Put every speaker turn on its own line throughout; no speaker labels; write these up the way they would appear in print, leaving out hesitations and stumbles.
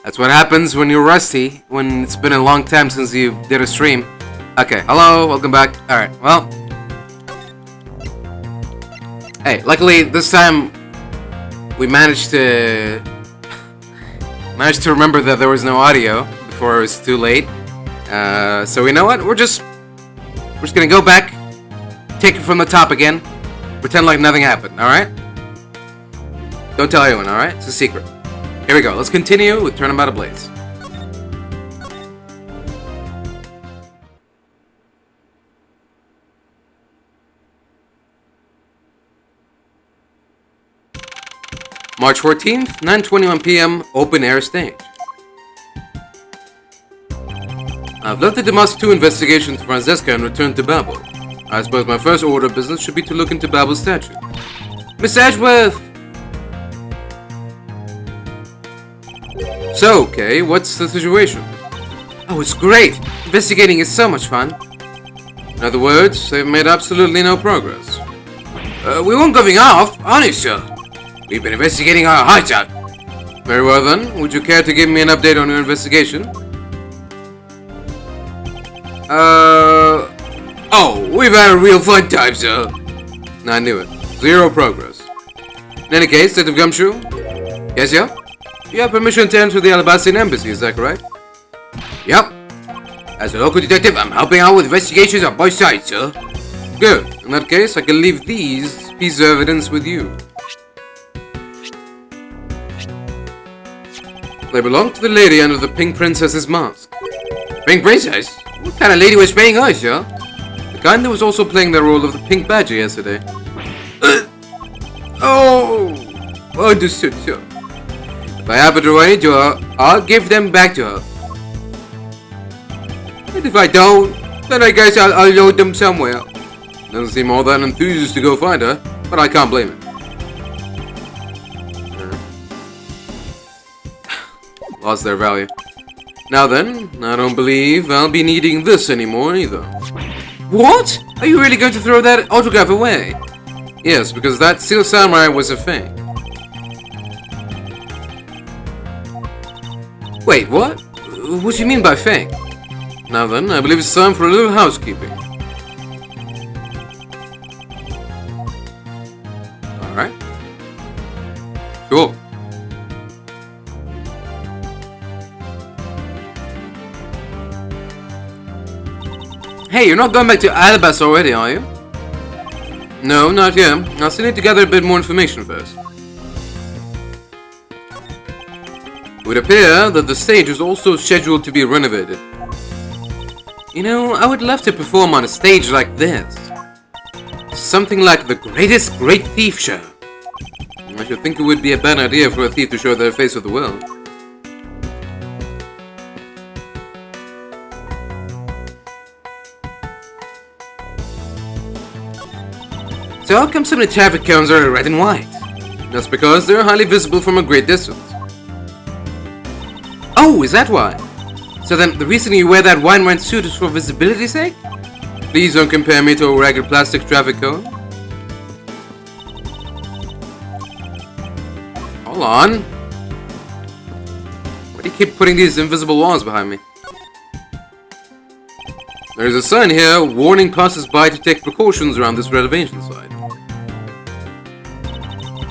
That's what happens when you're rusty, when it's been a long time since you did a stream. Okay, hello, welcome back. Alright, well. Hey, luckily this time we managed to remember that there was no audio before it was too late. So you know what? We're just gonna go back, take it from the top again, pretend like nothing happened, alright? Don't tell anyone, alright? It's a secret. Here we go. Let's continue with Turnabout Ablaze. March 14th, 9:21 p.m. Open air stage. I've left the Demacia 2 investigation to Francesca and returned to Babel. I suppose my first order of business should be to look into Babel's statue. Miss Edgeworth! So, Kay, what's the situation? Oh, it's great! Investigating is so much fun. In other words, they've made absolutely no progress. We weren't going off, honest, sir. We've been investigating our hearts out. Very well then, would you care to give me an update on your investigation? Oh, we've had a real fun time, sir. I knew it. Zero progress. In any case, Detective Gumshoe? Yes, sir? You have permission to enter the Alabastian Embassy, is that correct? Yep. As a local detective, I'm helping out with investigations on both sides, sir. Good. In that case, I can leave these pieces of evidence with you. They belong to the lady under the Pink Princess's mask. Pink Princess? What kind of lady was playing her, sir? The kind that was also playing the role of the Pink Badger yesterday. Oh! Understood, sir. If I happen to run into her, I'll give them back to her. And if I don't, then I guess I'll load them somewhere. Doesn't seem all that enthused to go find her, but I can't blame him. Lost their value. Now then, I don't believe I'll be needing this anymore either. What? Are you really going to throw that autograph away? Yes, because that Steel Samurai was a fake. Wait, what? What do you mean by fake? Now then, I believe it's time for a little housekeeping. Alright. Cool. Hey, you're not going back to Alabas already, are you? No, not yet. I'll still need to gather a bit more information first. It would appear that the stage is also scheduled to be renovated. You know, I would love to perform on a stage like this. Something like the Greatest Great Thief Show. I should think it would be a bad idea for a thief to show their face to the world. So how come some of the traffic cones are red and white? That's because they're highly visible from a great distance. Oh, is that why? So then the reason you wear that wine suit is for visibility's sake? Please don't compare me to a ragged plastic traffic cone. Hold on. They keep putting these invisible walls behind me. There's a sign here warning passers-by to take precautions around this renovation site.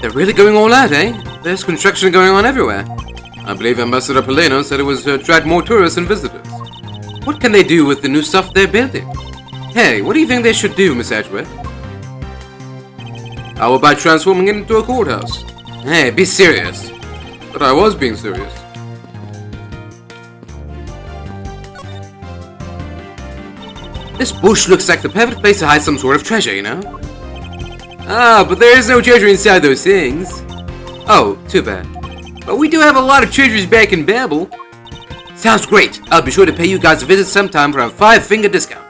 They're really going all out, eh? There's construction going on everywhere. I believe Ambassador Poleno said it was to attract more tourists and visitors. What can they do with the new stuff they're building? Hey, what do you think they should do, Miss Edgeworth? How about transforming it into a courthouse? Hey, be serious. But I was being serious. This bush looks like the perfect place to hide some sort of treasure, you know? Ah, but there is no treasure inside those things. Oh, too bad. But we do have a lot of treasures back in Babel. Sounds great. I'll be sure to pay you guys a visit sometime for a 5-finger discount.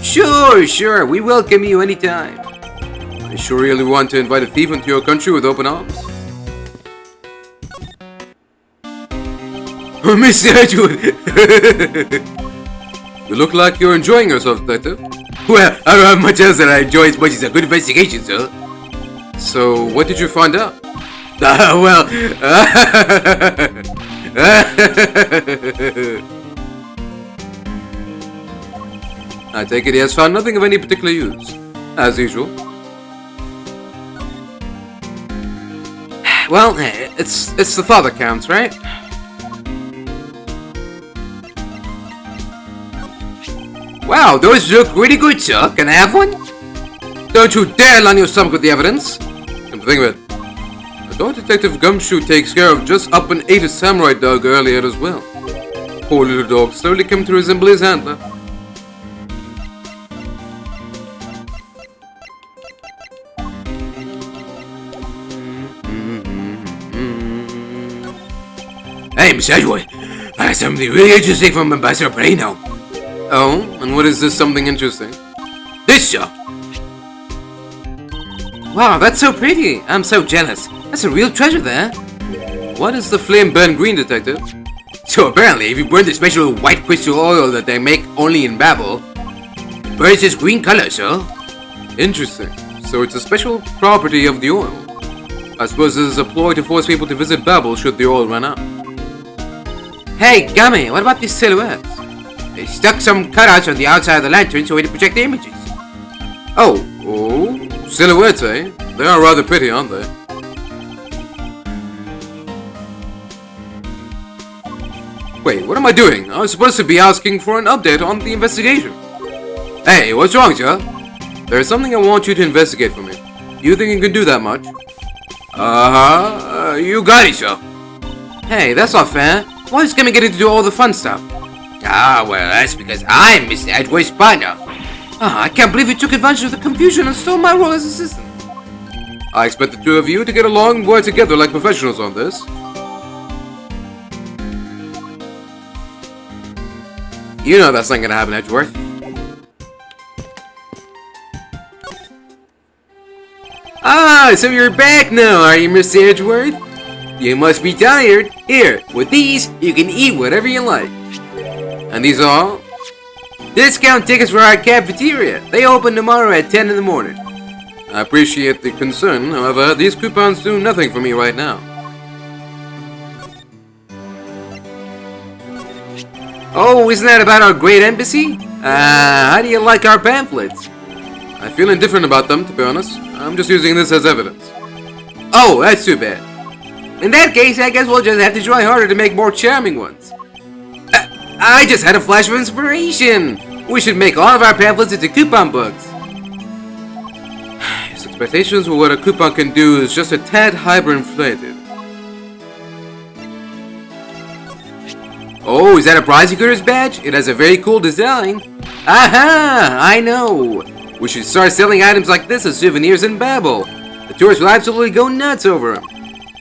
Sure, we welcome you anytime. I sure really want to invite a thief into your country with open arms. Oh, Mr. Edgewood! You look like you're enjoying yourself, Detective. Well, I don't have much else that I enjoy as much as a good investigation, sir. So, what did you find out? Well... I take it he has found nothing of any particular use, as usual. Well, it's the thought that counts, right? Wow, those look really good, sir. Can I have one? Don't you dare line your stomach with the evidence. Come to think of it, I thought Detective Gumshoe takes care of just up and ate a samurai dog earlier as well. Poor little dog slowly came to resemble his handler. Hey, Miss Edgewood, I have something really interesting from Ambassador Poleno. Oh, and what is this something interesting? This, sir! Wow, that's so pretty! I'm so jealous. That's a real treasure there. What is the flame burn green, Detective? So apparently, if you burn the special white crystal oil that they make only in Babel, it burns this green color, sir. Interesting. So it's a special property of the oil. I suppose this is a ploy to force people to visit Babel should the oil run out. Hey, Gummy, what about these silhouettes? They stuck some cutouts on the outside of the lantern so we to project the images. Oh, silhouettes, eh? They are rather pretty, aren't they? Wait, what am I doing? I was supposed to be asking for an update on the investigation. Hey, what's wrong, sir? There's something I want you to investigate for me. You think you can do that much? You got it, sir. Hey, that's not fair. Why is Gummy getting to do all the fun stuff? Ah, well, that's because I'm Mr. Edgeworth's partner. I can't believe you took advantage of the confusion and stole my role as assistant. I expect the two of you to get along and work together like professionals on this. You know that's not gonna happen, Edgeworth. Ah, so you're back now, are you, Mr. Edgeworth? You must be tired. Here, with these, you can eat whatever you like. And these are all? Discount tickets for our cafeteria. They open tomorrow at 10 in the morning. I appreciate the concern, however, these coupons do nothing for me right now. Oh, isn't that about our great embassy? How do you like our pamphlets? I feel indifferent about them, to be honest. I'm just using this as evidence. Oh, that's too bad. In that case, I guess we'll just have to try harder to make more charming ones. I just had a flash of inspiration! We should make all of our pamphlets into coupon books. His expectations for what a coupon can do is just a tad hyperinflated. Oh, is that a prosecutor's badge? It has a very cool design. Aha! I know! We should start selling items like this as souvenirs in Babel. The tourists will absolutely go nuts over them.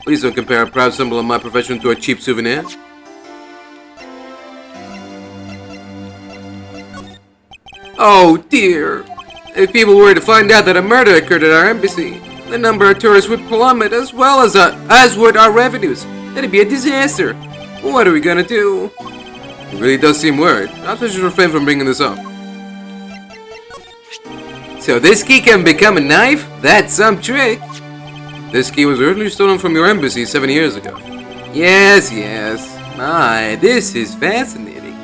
Please don't compare a proud symbol of my profession to a cheap souvenir. Oh dear! If people were to find out that a murder occurred at our embassy, the number of tourists would plummet as well as would our revenues. That'd be a disaster. What are we gonna do? He really does seem worried. Perhaps I should refrain from bringing this up. So this key can become a knife? That's some trick. This key was originally stolen from your embassy 7 years ago. Yes. My, this is fascinating.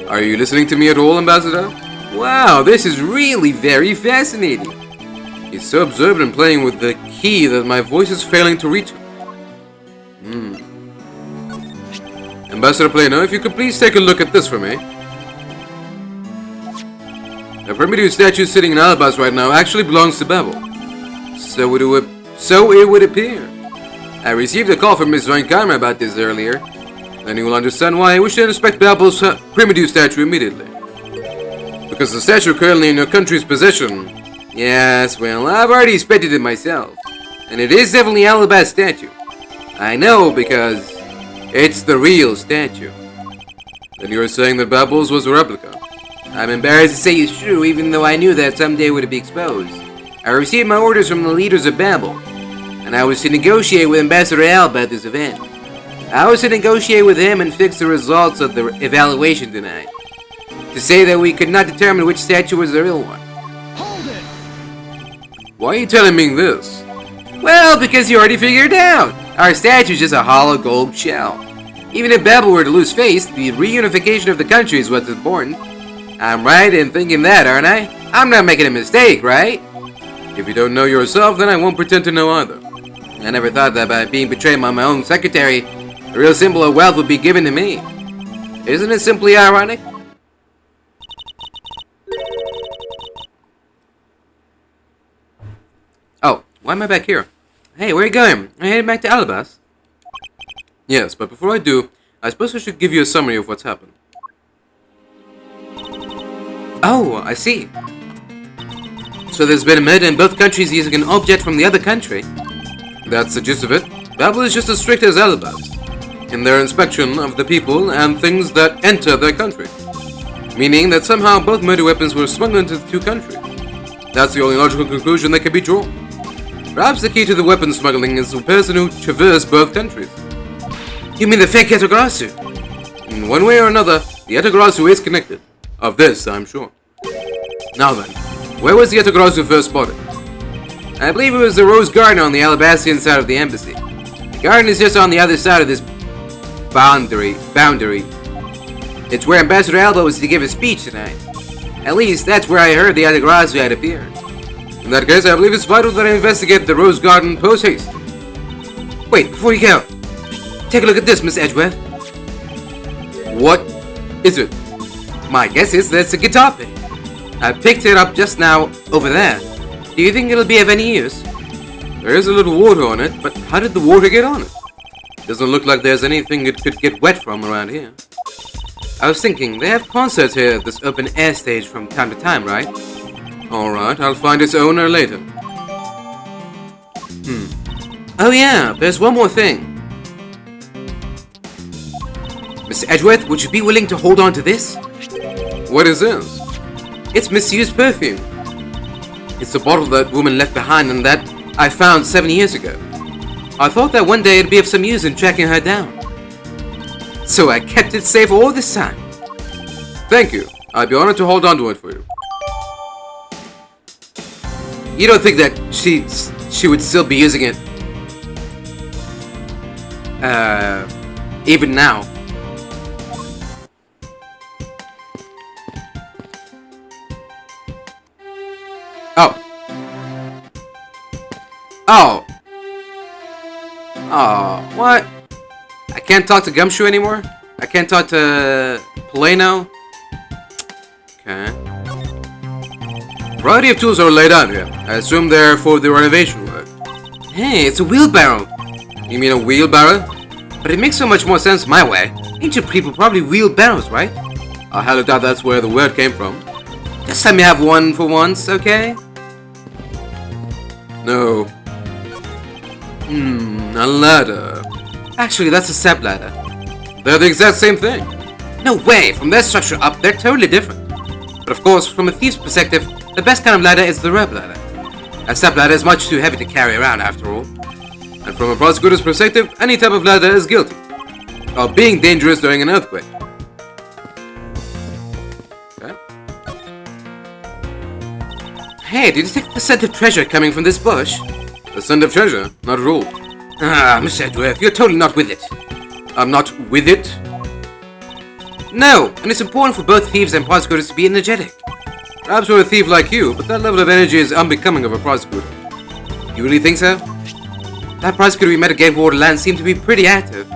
Are you listening to me at all, Ambassador? Wow, this is really very fascinating. He's so absorbed in playing with the key that my voice is failing to reach him. Ambassador Plano, if you could please take a look at this for me. The primitive statue sitting in Alabas right now actually belongs to Babel. So it would appear. I received a call from Miss Van Karma about this earlier. Then you will understand why I wish to inspect Babel's primitive statue immediately. Because the statue currently in your country's possession. Yes, well, I've already inspected it myself. And it is definitely Alabas statue. I know because it's the real statue. Then you're saying that Babel's was a replica? I'm embarrassed to say it's true, even though I knew that someday it would be exposed. I received my orders from the leaders of Babel, and I was to negotiate with Ambassador Al about this event. I was to negotiate with him and fix the results of the evaluation tonight. To say that we could not determine which statue was the real one.
Hold it!
Why are you telling me this? Well, because you already figured it out. Our statue is just a hollow gold shell. Even if Babel were to lose face, the reunification of the country is what's important. I'm right in thinking that, aren't I? I'm not making a mistake, right? If you don't know yourself, then I won't pretend to know either. I never thought that by being betrayed by my own secretary, the real symbol of wealth would be given to me. Isn't it simply ironic? Oh, why am I back here? Hey, where are you going? I'm heading back to Alabas. Yes, but before I do, I suppose I should give you a summary of what's happened. Oh, I see. So there's been a murder in both countries using an object from the other country. That's the gist of it. Babel is just as strict as Alabas in their inspection of the people and things that enter their country. Meaning that somehow both murder weapons were smuggled into the two countries. That's the only logical conclusion that can be drawn. Perhaps the key to the weapon smuggling is the person who traversed both countries. You mean the fake Yatagarasu? In one way or another, the Yatagarasu is connected. Of this, I'm sure. Now then, where was the Yatagarasu first spotted? I believe it was the Rose Garden on the Alabasian side of the embassy. The garden is just on the other side of this boundary. It's where Ambassador Alba was to give a speech tonight. At least, that's where I heard the Yatagarasu had appeared. In that case, I believe it's vital that I investigate the Rose Garden post-haste. Wait, before you go, take a look at this, Miss Edgeworth. What is it? My guess is that it's a guitar pick. I picked it up just now over there. Do you think it'll be of any use? There is a little water on it, but how did the water get on it? Doesn't look like there's anything it could get wet from around here. I was thinking, they have concerts here at this open air stage from time to time, right? Alright, I'll find its owner later. Oh yeah, there's one more thing. Mr. Edgeworth, would you be willing to hold on to this? What is this? It's misused perfume. It's the bottle that woman left behind and that I found 7 years ago. I thought that one day it'd be of some use in tracking her down. So I kept it safe all this time. Thank you. I'd be honored to hold on to it for you. You don't think that she would still be using it? Even now? Oh. Oh, what? I can't talk to Gumshoe anymore? I can't talk to Plano? Okay. Variety of tools are laid out here. I assume they're for the renovation work. Hey, it's a wheelbarrow. You mean a wheelbarrow? But it makes so much more sense my way. Ancient people probably wheeled barrows, right? I highly doubt that's where the word came from. Just let me have one for once, okay? No. A ladder. Actually, that's a step ladder. They're the exact same thing. No way! From their structure up, they're totally different. But of course, from a thief's perspective, the best kind of ladder is the rope ladder. A step ladder is much too heavy to carry around after all. And from a prosecutor's perspective, any type of ladder is guilty of being dangerous during an earthquake. Okay. Hey, did you detect the scent of treasure coming from this bush? The scent of treasure? Not at all. Ah, Miss Edgeworth, you're totally not with it. I'm not with it? No, and it's important for both thieves and prosecutors to be energetic. Perhaps for a thief like you, but that level of energy is unbecoming of a prosecutor. You really think so? That prosecutor we met at Gate Borderlands seemed to be pretty active.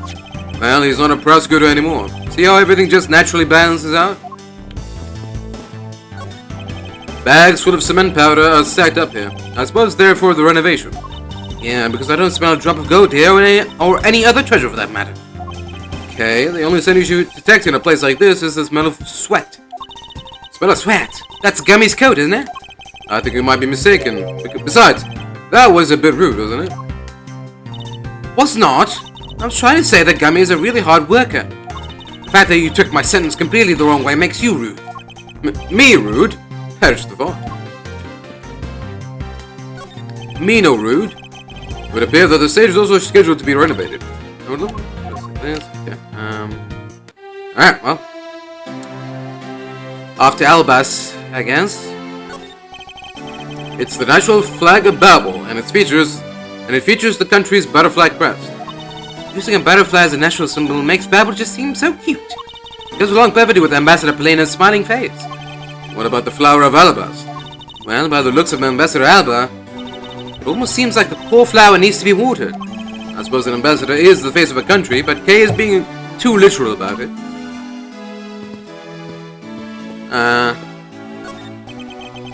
Well, he's not a prosecutor anymore. See how everything just naturally balances out? Bags full of cement powder are stacked up here. I suppose they're for the renovation. Yeah, because I don't smell a drop of gold here or any other treasure for that matter. Okay, the only scent you should detect in a place like this is the smell of sweat. Smell of sweat? That's Gummy's coat, isn't it? I think you might be mistaken. Besides, that was a bit rude, wasn't it? Was not. I was trying to say that Gummy is a really hard worker. The fact that you took my sentence completely the wrong way makes you rude. Me rude? Perish the thought. Me no rude. It would appear that the stage is also scheduled to be renovated. Okay. Alright, well. Off to Albas, I guess. It's the national flag of Babel, and it features the country's butterfly crest. Using a butterfly as a national symbol makes Babel just seem so cute. It goes along perfectly with Ambassador Palena's smiling face. What about the flower of Albas? Well, by the looks of Ambassador Alba, it almost seems like the poor flower needs to be watered. I suppose an ambassador is the face of a country, but Kay is being too literal about it.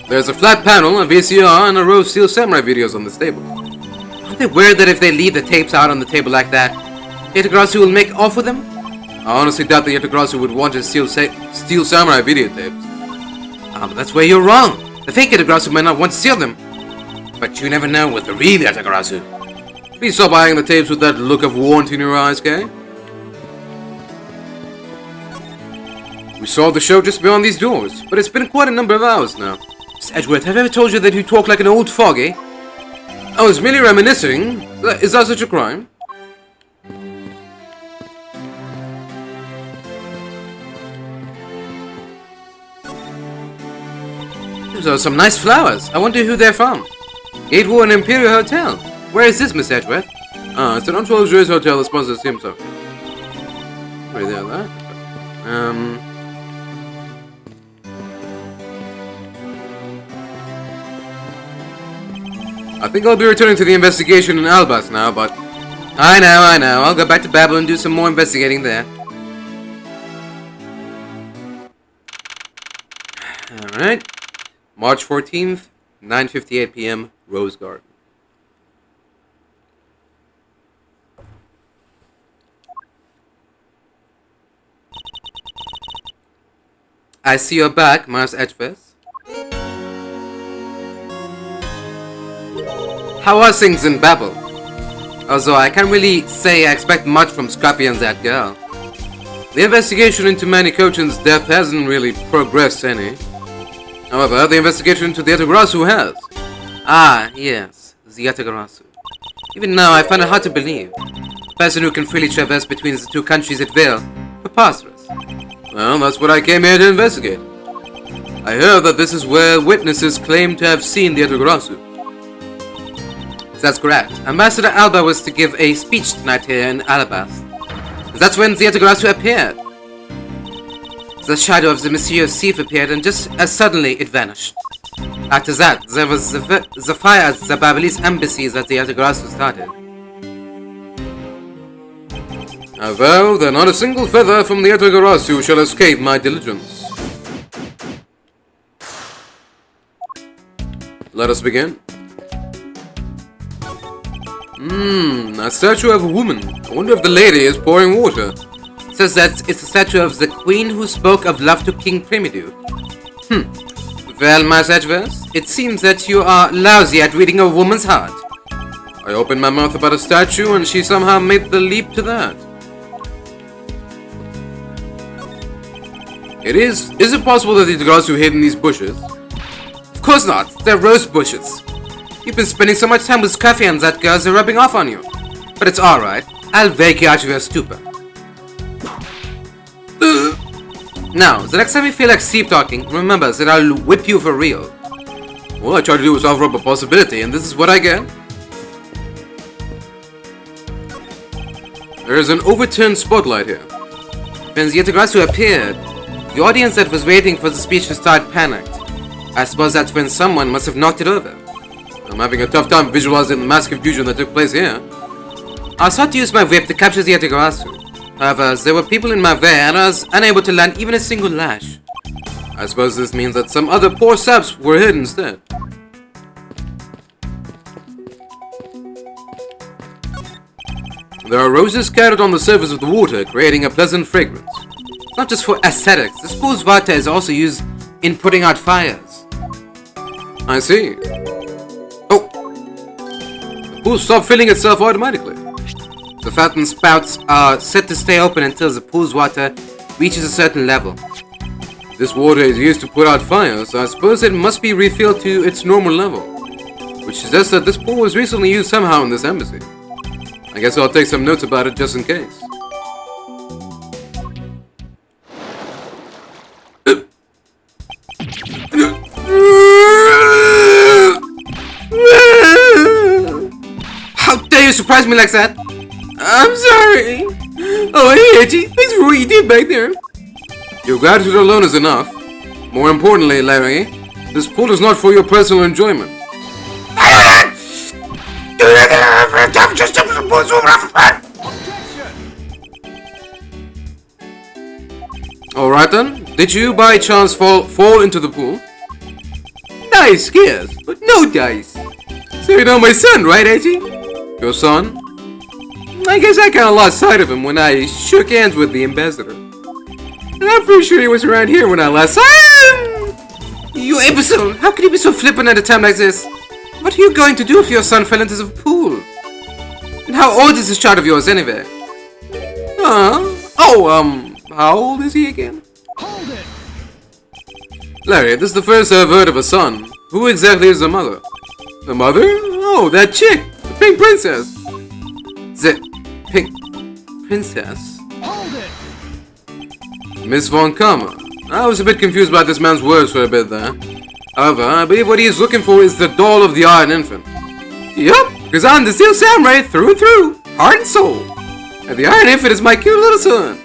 There's a flat panel, a VCR, and a row of Steel Samurai videos on this table. Aren't they worried that if they leave the tapes out on the table like that, Yatagarasu will make off with them? I honestly doubt that Yatagarasu would want his Steel Samurai videotapes. But that's where you're wrong. The fake Yatagarasu might not want to steal them. But you never know with the real Yatagarasu. Please stop eyeing the tapes with that look of warmth in your eyes, Kay. We saw the show just beyond these doors, but it's been quite a number of hours now. Miss Edgeworth, have I ever told you that you talk like an old fogey? I was merely reminiscing. Is that such a crime? Those are some nice flowers. I wonder who they're from. Gateway and Imperial Hotel. Where is this, Miss Edgeworth? It's an ultra-luxurious hotel that sponsors himself. Right there, that. I think I'll be returning to the investigation in Albas now, but... I know. I'll go back to Babel and do some more investigating there. Alright. March 14th, 9:58 p.m., Rose Garden. I see you're back, Mars Edgeworth. How are things in Babel? Although I can't really say I expect much from Scruffy and that girl. The investigation into Manny Cochin's death hasn't really progressed any. However, the investigation into the Yatagarasu has. Ah, yes, the Yatagarasu. Even now, I find it hard to believe. A person who can freely traverse between the two countries at will. Preposterous. Well, that's what I came here to investigate. I heard that this is where witnesses claim to have seen the Yatagarasu. That's correct. Ambassador Alba was to give a speech tonight here in Albas. That's when the Yatagarasu appeared. The shadow of the mysterious thief appeared, and just as suddenly it vanished. After that, there was the fire at the Babalese embassy that the Yatagarasu started. Although, then not a single feather from the Yatagarasu shall escape my diligence. Let us begin. A statue of a woman. I wonder if the lady is pouring water. Says that it's a statue of the queen who spoke of love to King Primidu. Well, Miss Edgeworth, it seems that you are lousy at reading a woman's heart. I opened my mouth about a statue and she somehow made the leap to that. Is it possible that the Yatagarasu hid in these bushes? Of course not, they're rose bushes. You've been spending so much time with Scruffy and that girl, they're rubbing off on you. But it's alright, I'll wake you out of your stupor. Now, the next time you feel like sleep-talking, remember that I'll whip you for real. All I try to do is offer up a possibility, and this is what I get? There is an overturned spotlight here. When Yatagarasu appeared, the audience that was waiting for the speech to start panicked. I suppose that's when someone must have knocked it over. I'm having a tough time visualizing the massive confusion that took place here. I sought to use my whip to capture the Yatagarasu. However, as there were people in my way and I was unable to land even a single lash. I suppose this means that some other poor saps were hit instead. There are roses scattered on the surface of the water, creating a pleasant fragrance. It's not just for aesthetics, this pool's water is also used in putting out fires. I see. Oh! The pool stopped filling itself automatically. The fountain spouts are set to stay open until the pool's water reaches a certain level. This water is used to put out fires, so I suppose it must be refilled to its normal level. Which suggests that this pool was recently used somehow in this embassy. I guess I'll take some notes about it just in case. How dare you surprise me like that? I'm sorry. Oh, hey, Edgy. Thanks for what you did back there. Your gratitude alone is enough. More importantly, Larry, this pool is not for your personal enjoyment. Alright then, did you by chance fall into the pool? Nice guess, but no dice. So you know my son, right, Edgy? Your son? I guess I kinda lost sight of him when I shook hands with the ambassador. And I'm pretty sure he was around here when I last saw him! You imbecile! How can you be so flippant at a time like this? What are you going to do if your son fell into the pool? And how old is this child of yours anyway? How old is he again?
Hold it!
Larry, this is the first I've heard of a son. Who exactly is the mother? The mother? Oh, that chick! The pink princess! The pink princess?
Hold it!
Miss Von Karma. I was a bit confused about this man's words for a bit there. However, I believe what he is looking for is the doll of the Iron Infant. Yup, because I'm the Steel Samurai through and through, heart and soul. And the Iron Infant is my cute little son.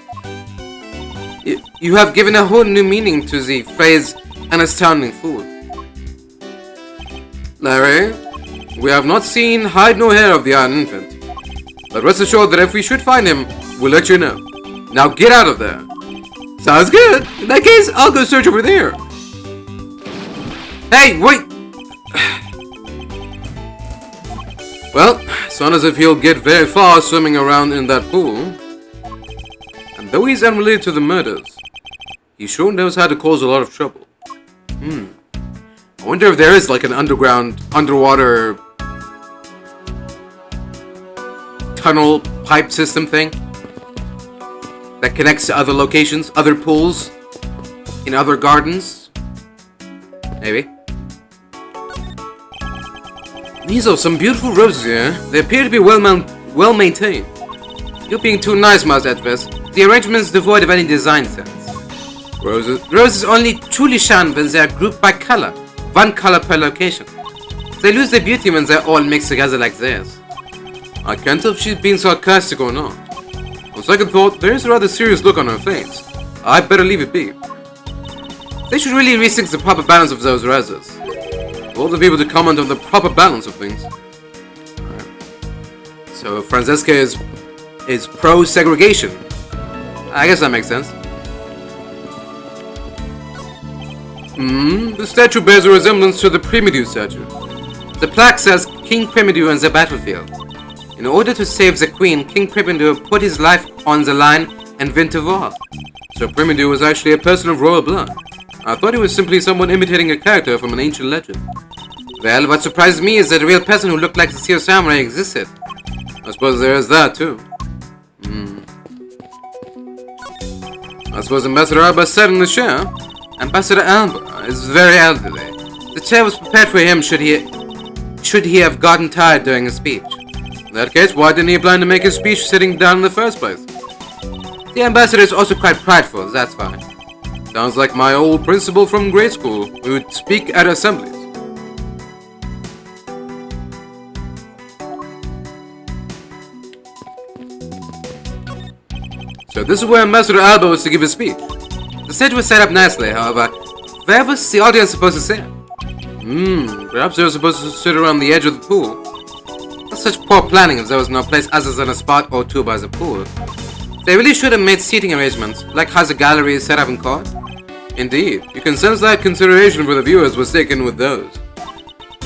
You have given a whole new meaning to the phrase, an astounding fool. Larry, we have not seen hide nor hair of the Iron Infant. But rest assured that if we should find him, we'll let you know. Now get out of there. Sounds good. In that case, I'll go search over there. Hey, wait! Well, it's not as if he'll get very far swimming around in that pool. And though he's unrelated to the murders, he sure knows how to cause a lot of trouble. I wonder if there is like an underwater tunnel pipe system thing that connects to other locations, other pools, in other gardens. Maybe. These are some beautiful roses here. They appear to be well maintained. You're being too nice, Master Edvest. The arrangement is devoid of any design sense. Roses only truly shine when they are grouped by color, one color per location. They lose their beauty when they're all mixed together like this. I can't tell if she's being sarcastic or not. On second thought, there is a rather serious look on her face. I'd better leave it be. They should really rethink the proper balance of those roses. All the people to comment on the proper balance of things. So Francesca is pro-segregation. I guess that makes sense. The statue bears a resemblance to the Primidu statue. The plaque says King Primidu on the battlefield. In order to save the queen, King Primidu put his life on the line and went to war. So Primidu was actually a person of royal blood. I thought he was simply someone imitating a character from an ancient legend. Well, what surprised me is that a real person who looked like the Steel Samurai existed. I suppose there is that too. I suppose Ambassador Alba sat in the chair. Ambassador Alba is very elderly. The chair was prepared for him should he have gotten tired during a speech. In that case, why didn't he plan to make his speech sitting down in the first place? The ambassador is also quite prideful, that's fine. Sounds like my old principal from grade school, who would speak at assemblies. this is where Ambassador Alba was to give his speech. The stage was set up nicely, however. Where was the audience supposed to sit? Perhaps they were supposed to sit around the edge of the pool. That's such poor planning if there was no place other than a spot or two by the pool. They really should have made seating arrangements, like how the gallery is set up in court. Indeed, you can sense that consideration for the viewers was taken with those.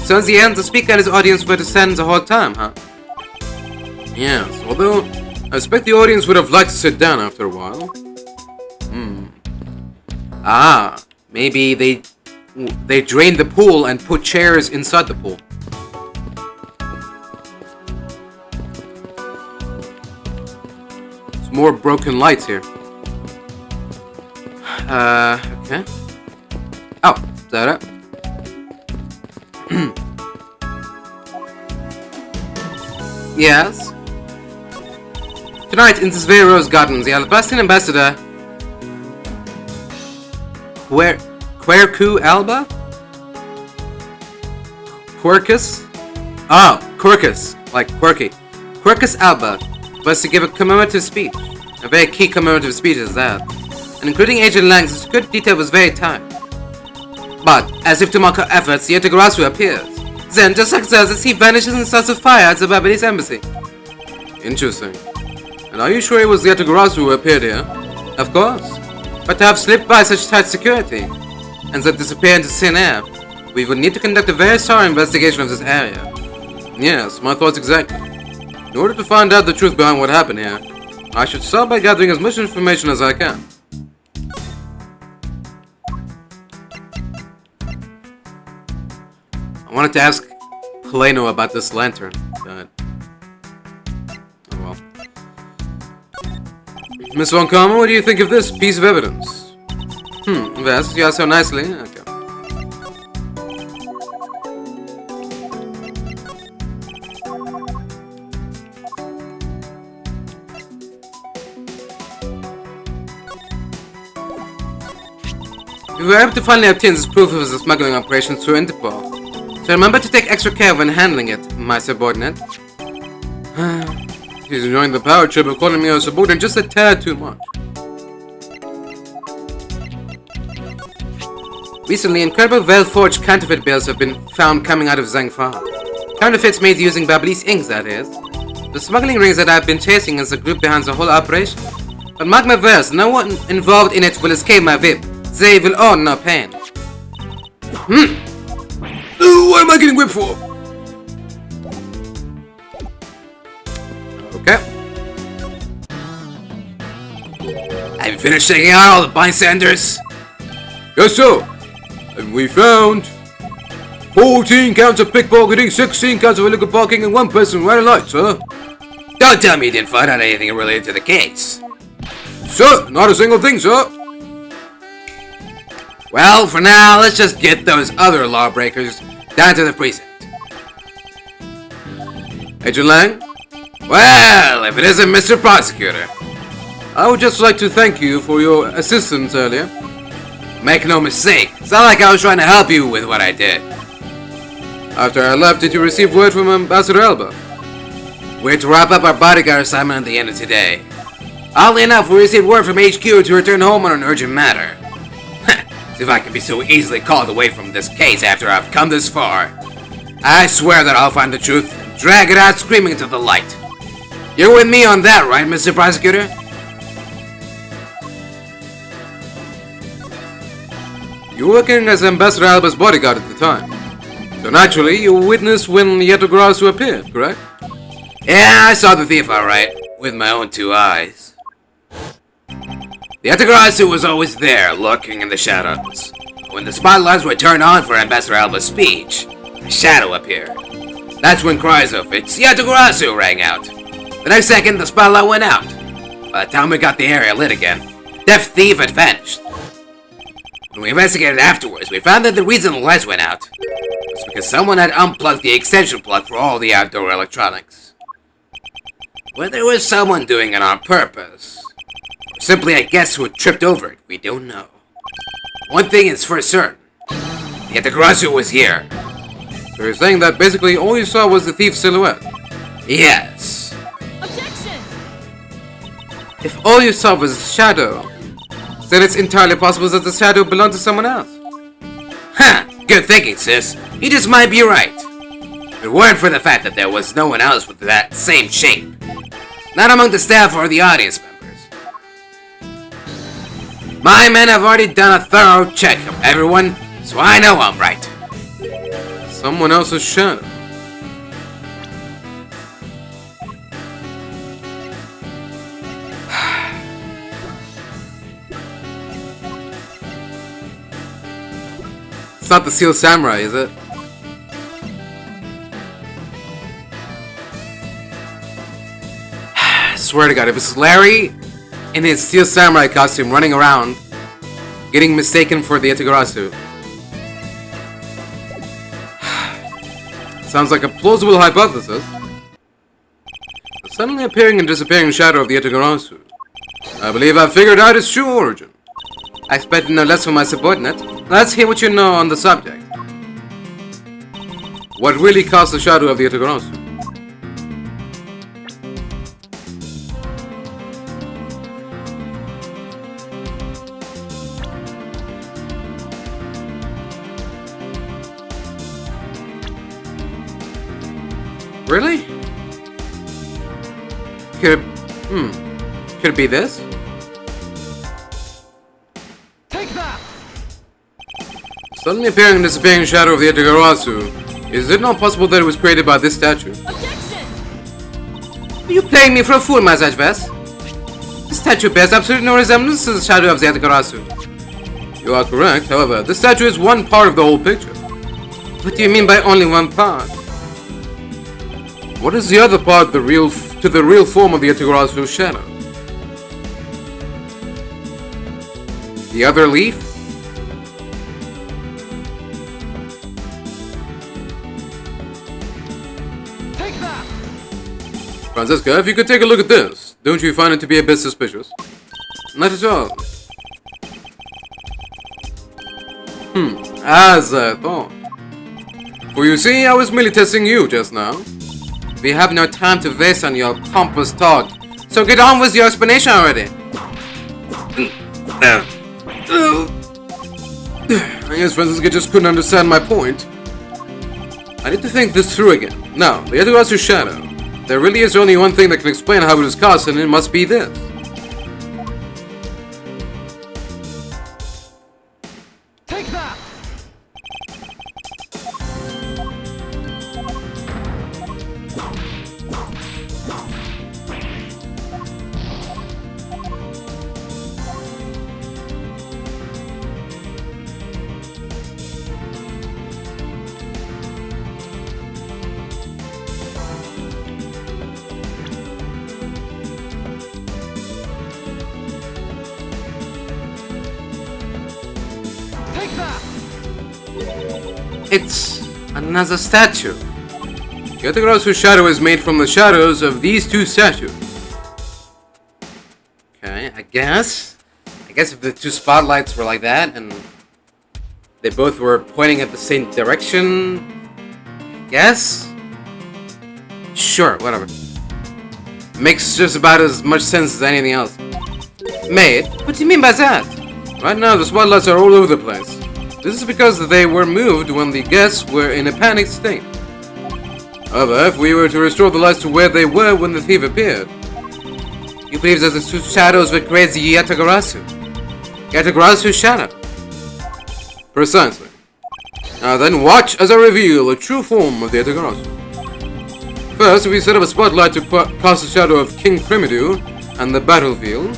So in the end, the speaker and his audience were to stand the whole time, huh? Yes, although I expect the audience would have liked to sit down after a while. Maybe they drained the pool and put chairs inside the pool. There's more broken lights here. Okay. Oh, is that it? Yes. Tonight, in this very rose garden, the Albastian ambassador, Quercus Alba? Quercus? Oh, Quercus, like quirky. Quercus Alba was to give a commemorative speech. A very key commemorative speech is that. And including Agent Lang's script detail was very tight. But, as if to mock her efforts, Yatagarasu appears. Then, just like this, he vanishes and starts a fire at the Babyliss embassy. Interesting. And are you sure it was Yatagarasu who appeared here? Of course. But to have slipped by such tight security, and then disappear into thin air, we would need to conduct a very thorough investigation of this area. Yes, my thoughts exactly. In order to find out the truth behind what happened here, I should start by gathering as much information as I can. I wanted to ask Plano about this lantern, but... oh well. Miss Von Karma, what do you think of this piece of evidence? Yes, yeah, so nicely. Okay. We were able to finally obtain this proof of the smuggling operation through Interpol. So remember to take extra care when handling it, my subordinate. She's enjoying the power trip of calling me a subordinate just a tad too much. Recently, incredible well-forged counterfeit bills have been found coming out of Zhangfa. Counterfeits made using Babyliss ink, that is. The smuggling rings that I've been chasing is the group behind the whole operation. But mark my words, no one involved in it will escape my whip. They will own no pain. What am I getting whipped for? Okay. Have you finished checking out all the bystanders? Yes, sir. And we found 14 counts of pickpocketing, 16 counts of illegal parking, and 1 person riding lights, sir. Don't tell me you didn't find out anything related to the case. Sir, not a single thing, sir. Well, for now, let's just get those other lawbreakers down to the precinct. Agent Lang? Well, if it isn't Mr. Prosecutor. I would just like to thank you for your assistance earlier. Make no mistake, it's not like I was trying to help you with what I did. After I left, did you receive word from Ambassador Alba? We're to wrap up our bodyguard assignment at the end of today. Oddly enough, we received word from HQ to return home on an urgent matter. If I can be so easily called away from this case after I've come this far. I swear that I'll find the truth and drag it out screaming into the light. You're with me on that, right, Mr. Prosecutor? You were working as Ambassador Alba's bodyguard at the time. So naturally, you witnessed when Yatagarasu appeared, correct? Yeah, I saw the thief alright, with my own 2 eyes. The Yatagarasu was always there, lurking in the shadows. When the spotlights were turned on for Ambassador Alba's speech, a shadow appeared. That's when cries of "It's Yatagarasu" rang out. The next second, the spotlight went out. By the time we got the area lit again, the deaf thief had vanished. When we investigated afterwards, we found that the reason the lights went out was because someone had unplugged the extension plug for all the outdoor electronics. Whether it was someone doing it on purpose, simply a guest who had tripped over it, we don't know. One thing is for certain. Yatagarasu was here. So you're saying that basically all you saw was the thief's silhouette? Yes.
Objection!
If all you saw was a shadow, then it's entirely possible that the shadow belonged to someone else.
Huh, good thinking, sis. You just might be right. If it weren't for the fact that there was no one else with that same shape. Not among the staff or the audience members. My men have already done a thorough check of everyone, so I know I'm right.
Someone else's shadow. It's not the Steel Samurai, is it? I swear to God, if it's Larry in his Steel Samurai costume running around, getting mistaken for the Yatagarasu. Sounds like a plausible hypothesis. The suddenly appearing and disappearing shadow of the Yatagarasu. I believe I've figured out its true origin. I expected no less from my subordinate. Let's hear what you know on the subject. What really caused the shadow of the Yatagarasu? Really? Could it be this?
Take that!
Suddenly appearing and disappearing shadow of the Yatagarasu. Is it not possible that it was created by this statue?
Objection!
Are you playing me for a fool, Massage Vest? This statue bears absolutely no resemblance to the shadow of the Yatagarasu. You are correct, however, the statue is one part of the whole picture. What do you mean by only one part? What is the other part to the real form of the Yatagarasu shadow? The other leaf?
Take that!
Francisca, if you could take a look at this, don't you find it to be a bit suspicious? Not at all. As I thought. For you see, I was merely testing you just now. We have no time to waste on your pompous talk, so get on with your explanation already. I guess Francisca just couldn't understand my point. I need to think this through again. Now, the Yatagarasu shadow. There really is only one thing that can explain how it was cast, and it must be this.
Take that! Take that!
It's another statue. Yatagarasu shadow is made from the shadows of these two statues. Okay, I guess if the two spotlights were like that and they both were pointing at the same direction, yes? Sure, whatever. Makes just about as much sense as anything else. Mate, what do you mean by that? Right now, the spotlights are all over the place. This is because they were moved when the guests were in a panicked state. However, if we were to restore the lights to where they were when the thief appeared, you believe that the two shadows would create the Yatagarasu? Yatagarasu shadow? Precisely. Now then, watch as I reveal the true form of the Yatagarasu. First, we set up a spotlight to cast the shadow of King Primidu and the battlefield.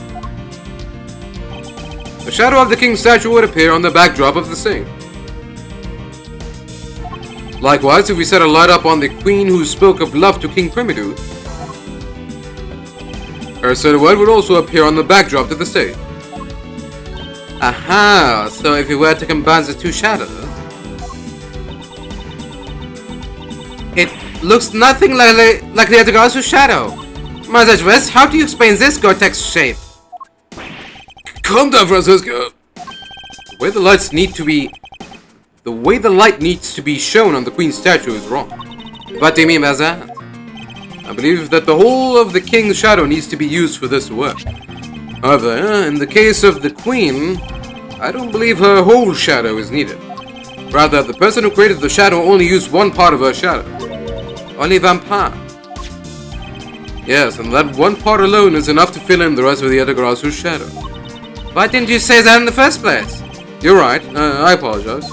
The shadow of the king's statue would appear on the backdrop of the scene. Likewise, if we set a light up on the queen who spoke of love to King Primidu, her silhouette would also appear on the backdrop to the stage. Aha, so if we were to combine the two shadows, it looks nothing like the Yatagarasu shadow. Massage West, how do you explain this Gore-Tex shape? Calm down, Francisco. The way the light needs to be shown on the queen's statue is wrong. What do you mean by that? I believe that the whole of the king's shadow needs to be used for this to work. However, in the case of the Queen, I don't believe her whole shadow is needed. Rather, the person who created the shadow only used one part of her shadow. Only vampire. Yes, and that one part alone is enough to fill in the rest of the Yatagarasu shadow.
Why didn't you say that in the first place?
You're right, I apologize.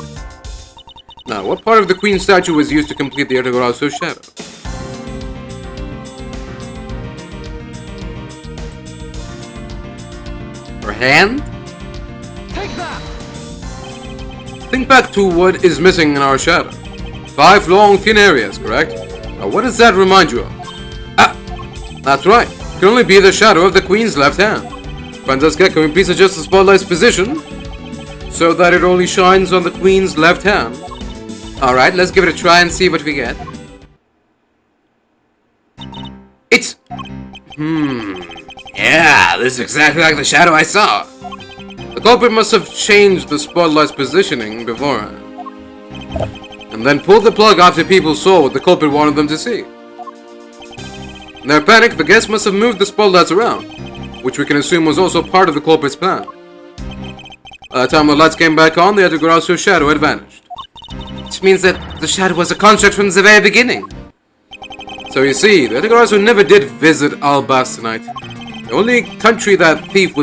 Now, what part of the Queen statue was used to complete the Yatagarasu shadow?
Her hand?
Take that!
Think back to what is missing in our shadow. 5 long, thin areas, correct? Now, what does that remind you of? Ah, that's right. It can only be the shadow of the Queen's left hand. Francesca, can we please adjust the spotlight's position so that it only shines on the Queen's left hand?
Alright, let's give it a try and see what we get. It's... Yeah, this is exactly like the shadow I saw.
The culprit must have changed the spotlight's positioning beforehand, and then pulled the plug after people saw what the culprit wanted them to see. In their panic, the guests must have moved the spotlights around, which we can assume was also part of the culprit's plan. By the time the lights came back on, the Yatagarasu shadow had vanished.
Which means that the shadow was a construct from the very beginning.
So you see, the Yatagarasu never did visit Al-Bastonite. The only country that thief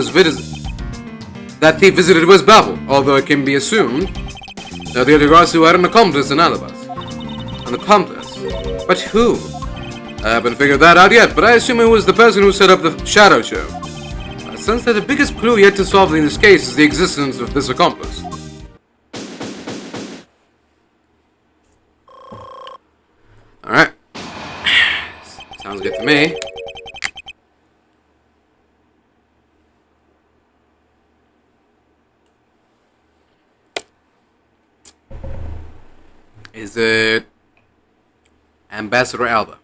visited was Babel, although it can be assumed that the Yatagarasu had an accomplice in Alabas. An accomplice? But who? I haven't figured that out yet, but I assume it was the person who set up the shadow show. I sense that the biggest clue yet to solve in this case is the existence of this accomplice. Alright. Sounds good to me. Is it Ambassador Alba?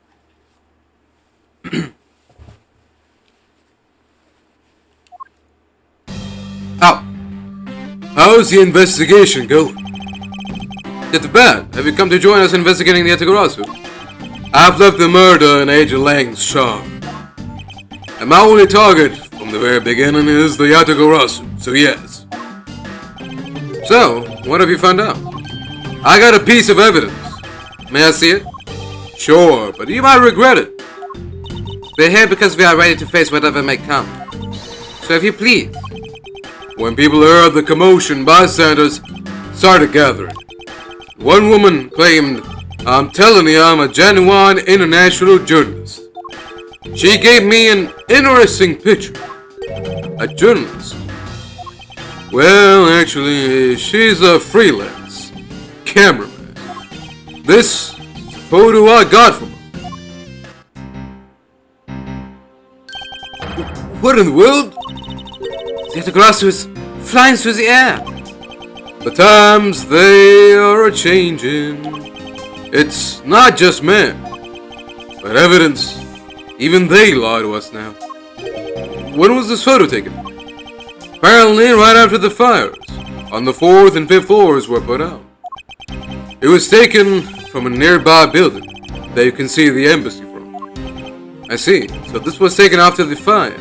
Oh, how's the investigation going? It's bad. Have you come to join us investigating the Yatagarasu? I've left the murder in Agent Lang's charge. And my only target from the very beginning is the Yatagarasu, so yes. So, what have you found out? I got a piece of evidence. May I see it? Sure, but you might regret it.
We're here because we are ready to face whatever may come. So if you please.
When people heard the commotion, bystanders started gathering. One woman claimed, "I'm telling you, I'm a genuine international journalist." She gave me an interesting picture. A journalist. Well, actually, she's a freelance cameraman. This is a photo I got from her. What in the world?
The Yatagarasu is flying through the air.
The times, they are a-changing. It's not just men, but evidence. Even they lie to us now. When was this photo taken? Apparently right after the fires, on the 4th and 5th floors were put out. It was taken from a nearby building that you can see the embassy from. I see, so this was taken after the fire.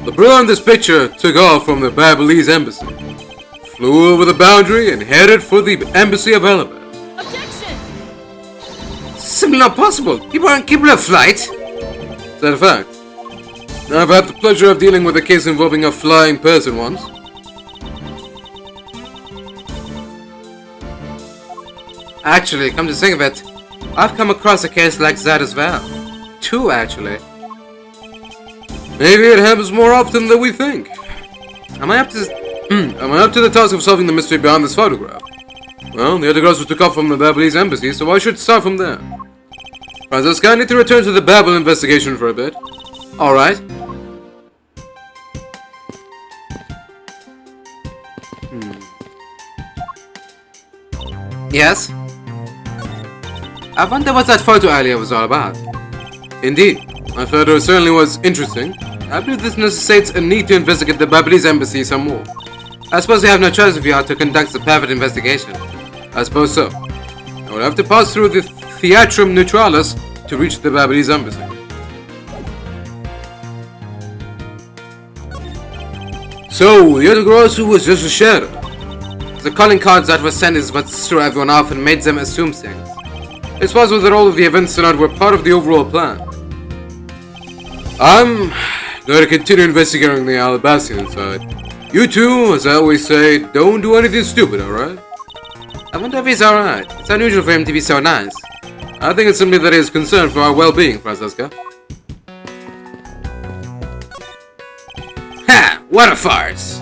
The bro in this picture took off from the Babylonis embassy, flew over the boundary and headed for the embassy of Alabas.
Objection!
Simply not possible. You weren't capable of flight.
Is that a fact? I've had the pleasure of dealing with a case involving a flying person once.
Actually, come to think of it, I've come across a case like that as well. 2, actually.
Maybe it happens more often than we think. Am I up to the task of solving the mystery behind this photograph? Well, the Yatagarasu took off from the Babylonis embassy, so I should start from there. Francesca, I need to return to the Babel investigation for a bit. Alright.
Yes? I wonder what that photo earlier was all about.
Indeed, my photo certainly was interesting. I believe this necessitates a need to investigate the Babylonis embassy some more.
I suppose we have no choice if we are to conduct the private investigation.
I suppose so. I would have to pass through the Theatrum Neutralis to reach the Babylonis embassy. So, the Yatagarasu was just a shadow. The calling cards that were sent is what threw everyone off and made them assume things. It's possible that all of the events tonight were part of the overall plan. I'm going to continue investigating the Alabastian side. You two, as I always say, don't do anything stupid, alright?
I wonder if he's alright. It's unusual for him to be so nice.
I think it's simply that he is concerned for our well-being, Francesca.
Ha! What a farce!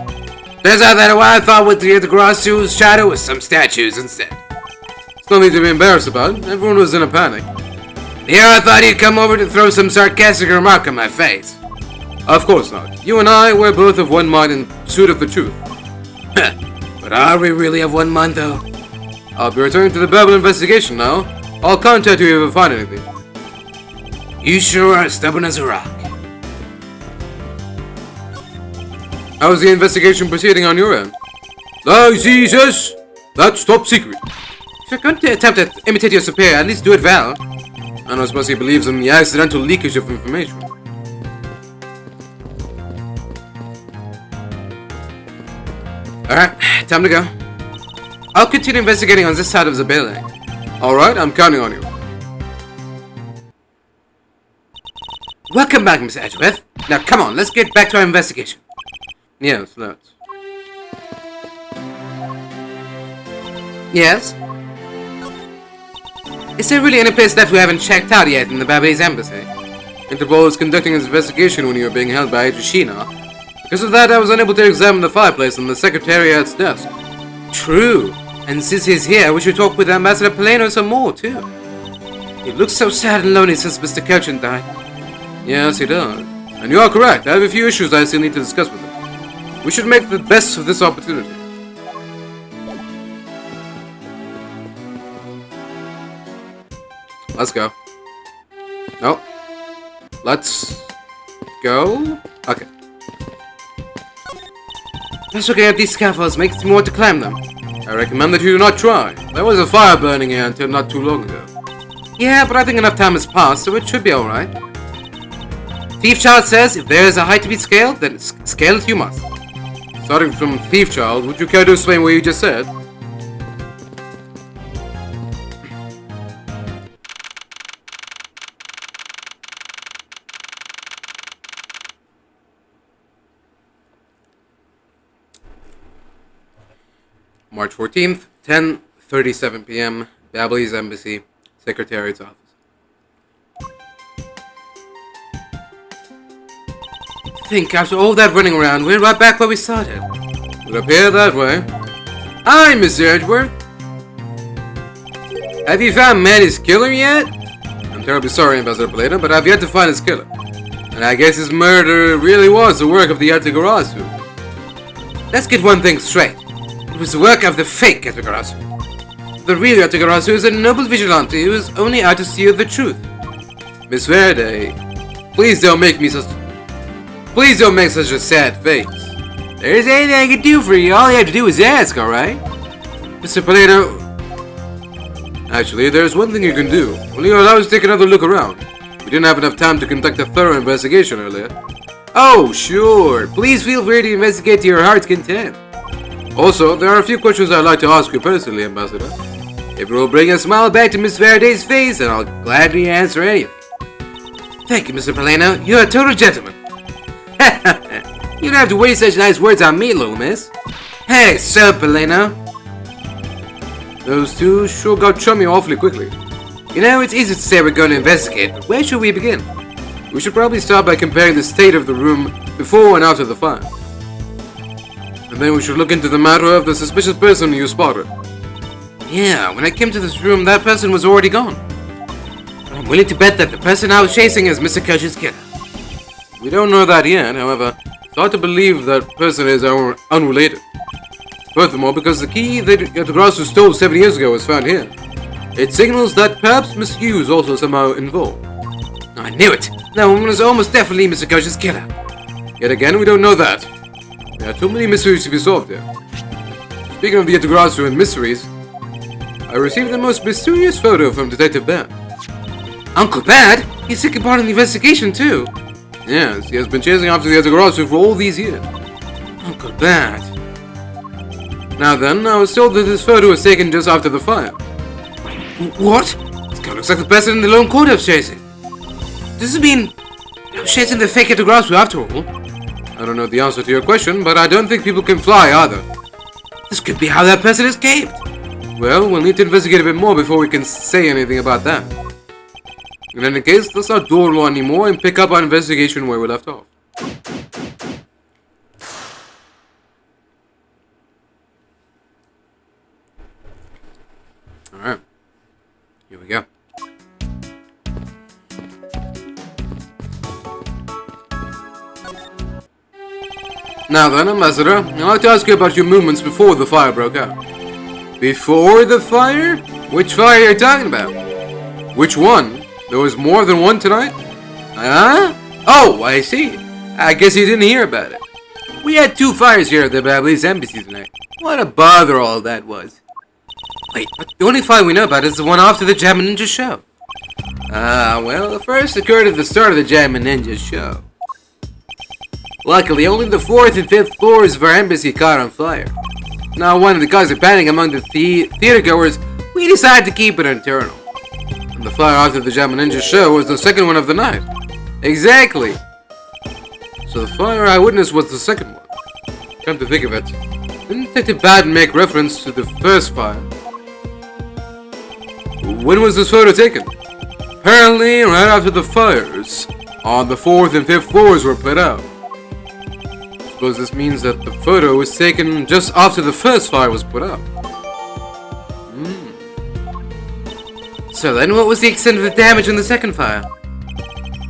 Turns out that what I thought with the Yatagarasu's shadow was some statues instead.
It's nothing to be embarrassed about. Everyone was in a panic.
Here I thought he'd come over to throw some sarcastic remark in my face.
Of course not. You and I were both of one mind in pursuit of the truth.
But are we really of one mind though?
I'll be returning to the Babel investigation now. I'll contact you if I find anything.
You sure are stubborn as a rock.
How's the investigation proceeding on your end? Jesus! That's top secret.
If you're going to attempt to imitate your superior, at least do it well.
I don't suppose he believes in the accidental leakage of information.
Alright, time to go. I'll continue investigating on this side of the building.
Alright, I'm counting on you.
Welcome back, Miss Edgeworth. Now come on, let's get back to our investigation.
Yes, let's.
Yes? Is there really any place left we haven't checked out yet in the Babylese embassy?
Interpol is conducting its investigation when you were being held by Agent Shina. Because of that, I was unable to examine the fireplace on the Secretariat's desk.
True. And since he's here, we should talk with Ambassador Paleno some more, too. He looks so sad and lonely since Mr. Cochin died.
Yes, he does. And you are correct. I have a few issues I still need to discuss with him. We should make the best of this opportunity. Let's go. No. Let's go. Okay.
Just looking at these scaffolds makes me want to climb them.
I recommend that you do not try. There was a fire burning here until not too long ago.
Yeah, but I think enough time has passed, so it should be alright. Thief Child says if there is a height to be scaled, then scale it you must.
Starting from Thief Child, would you care to explain what you just said? March 14th, 10:37 p.m., Babylese Embassy, Secretariat's office.
I think after all that running around, we're right back where we started.
Would appear that way. Hi, Mr. Edgeworth. Have you found Manny's killer yet? I'm terribly sorry, Ambassador Paleta, but I've yet to find his killer. And I guess his murder really was the work of the Yatagarasu.
Let's get one thing straight. It was the work of the fake Yatagarasu. The real Yatagarasu is a noble vigilante who is only out to steal the truth.
Miss Verde, please don't make such a sad face.
There isn't anything I can do for you. All you have to do is ask, alright?
Mr. Paleta, actually, there's one thing you can do. Will you allow us to take another look around? We didn't have enough time to conduct a thorough investigation earlier.
Oh, sure. Please feel free to investigate to your heart's content.
Also, there are a few questions I'd like to ask you personally, Ambassador. If you will bring a smile back to Miss Verde's face, then I'll gladly answer anything.
Thank you, Mr. Paleno. You're a total gentleman. You don't have to waste such nice words on me, little miss. Hey, Sir Paleno.
Those two sure got chummy awfully quickly.
You know, it's easy to say we're going to investigate, but where should we begin?
We should probably start by comparing the state of the room before and after the fire. And then we should look into the matter of the suspicious person you spotted.
Yeah, when I came to this room, that person was already gone. But I'm willing to bet that the person I was chasing is Mr. Cochin's killer.
We don't know that yet, however, it's hard to believe that person is unrelated. Furthermore, because the key that Yatagarasu stole 7 years ago was found here, it signals that perhaps Miss Yu is also somehow involved.
I knew it! That woman was almost definitely Mr. Cochin's killer.
Yet again, we don't know that. There are too many mysteries to be solved here. Speaking of the Yatagarasu and mysteries, I received the most mysterious photo from Detective Bad.
Uncle Bad? He's taking part in the investigation too.
Yes, he has been chasing after the Yatagarasu for all these years. Uncle Bat. Now then, I was told that this photo was taken just after the fire. What? This guy looks like the person in the lone courthouse chasing. Does it mean no chasing the fake Degrassi after all? I don't know the answer to your question, but I don't think people can fly either. This could be how that person escaped. Well, we'll need to investigate a bit more before we can say anything about that. In any case, let's not dawdle on anymore and pick up our investigation where we left off. Alright. Here we go. Now then, Ambassador, I'd like to ask you about your movements before the fire broke out. Before the fire? Which fire are you talking about? Which one? There was more than one tonight? Huh? Oh, I see. I guess you didn't hear about it. We had 2 fires here at the Babyliss Embassy tonight. What a bother all that was. Wait, but the only fire we know about is the one after the Jammin' Ninja show. Well, the first occurred at the start of the Jammin' Ninja show. Luckily, only the 4th and 5th floors of our embassy caught on fire. Now, one of the cause of panic among the theatergoers, we decided to keep it internal. And the fire after the Jammin' Ninja show was the second one of the night. Exactly. So the fire I witnessed was the second one. Come to think of it, didn't Detective Baden make reference to the first fire? When was this photo taken? Apparently, right after the fires on the 4th and 5th floors were put out. I suppose this means that the photo was taken just after the first fire was put out. So then, what was the extent of the damage in the second fire?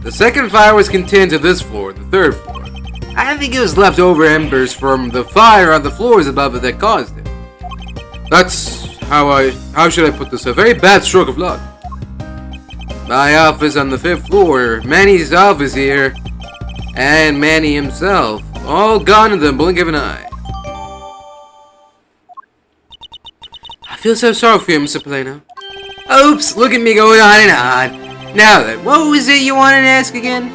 The second fire was contained to this floor, the 3rd floor. I think it was leftover embers from the fire on the floors above it that caused it. That's how should I put this? A very bad stroke of luck. My office on the 5th floor, Manny's office here, and Manny himself, all gone in the blink of an eye. I feel so sorry for you, Mr. Plano. Oops, look at me going on and on. Now then, what was it you wanted to ask again?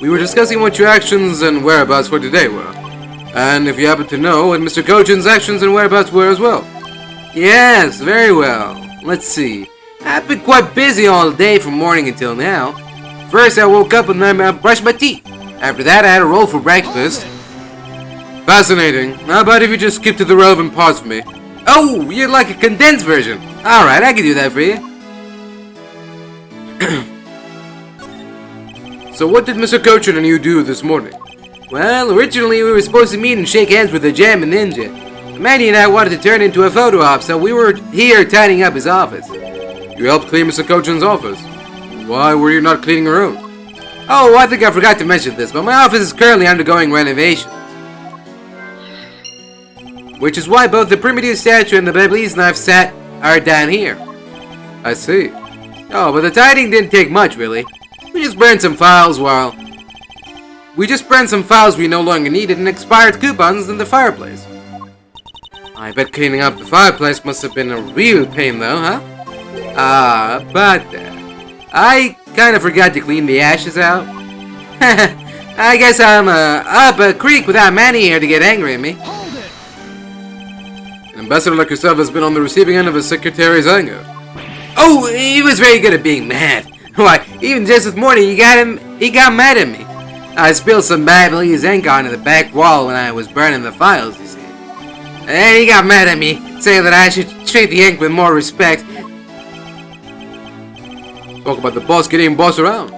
We were discussing what your actions and whereabouts for today were. And if you happen to know what Mr. Kojin's actions and whereabouts were as well. Yes, very well. Let's see. I've been quite busy all day from morning until now. First I woke up and then I brushed my teeth. After that I had a roll for breakfast. Fascinating. How about if you just skip to the relevant parts for me? Oh, you'd like a condensed version. Alright, I can do that for you. So what did Mr. Kojin and you do this morning? Well, originally we were supposed to meet and shake hands with the Jammin' Ninja. Manny and I wanted to turn into a photo op, so we were here tidying up his office. You helped clean Mr. Kojin's office. Why were you not cleaning your own? Oh, I think I forgot to mention this, but my office is currently undergoing renovations. Which is why both the primitive statue and the Babyliss knife set are down here. I see. Oh, but the tidying didn't take much, really. We just burned some files we no longer needed and expired coupons in the fireplace. I bet cleaning up the fireplace must have been a real pain though, huh? About that. I kinda forgot to clean the ashes out. I guess I'm up a creek without Manny here to get angry at me.
Hold it!
An ambassador like yourself has been on the receiving end of his secretary's anger. Oh, he was very good at being mad. Why, even just this morning he got mad at me. I spilled some Babyliss ink onto the back wall when I was burning the files, you see. And he got mad at me, saying that I should treat the ink with more respect. Talk about the boss getting bossed around.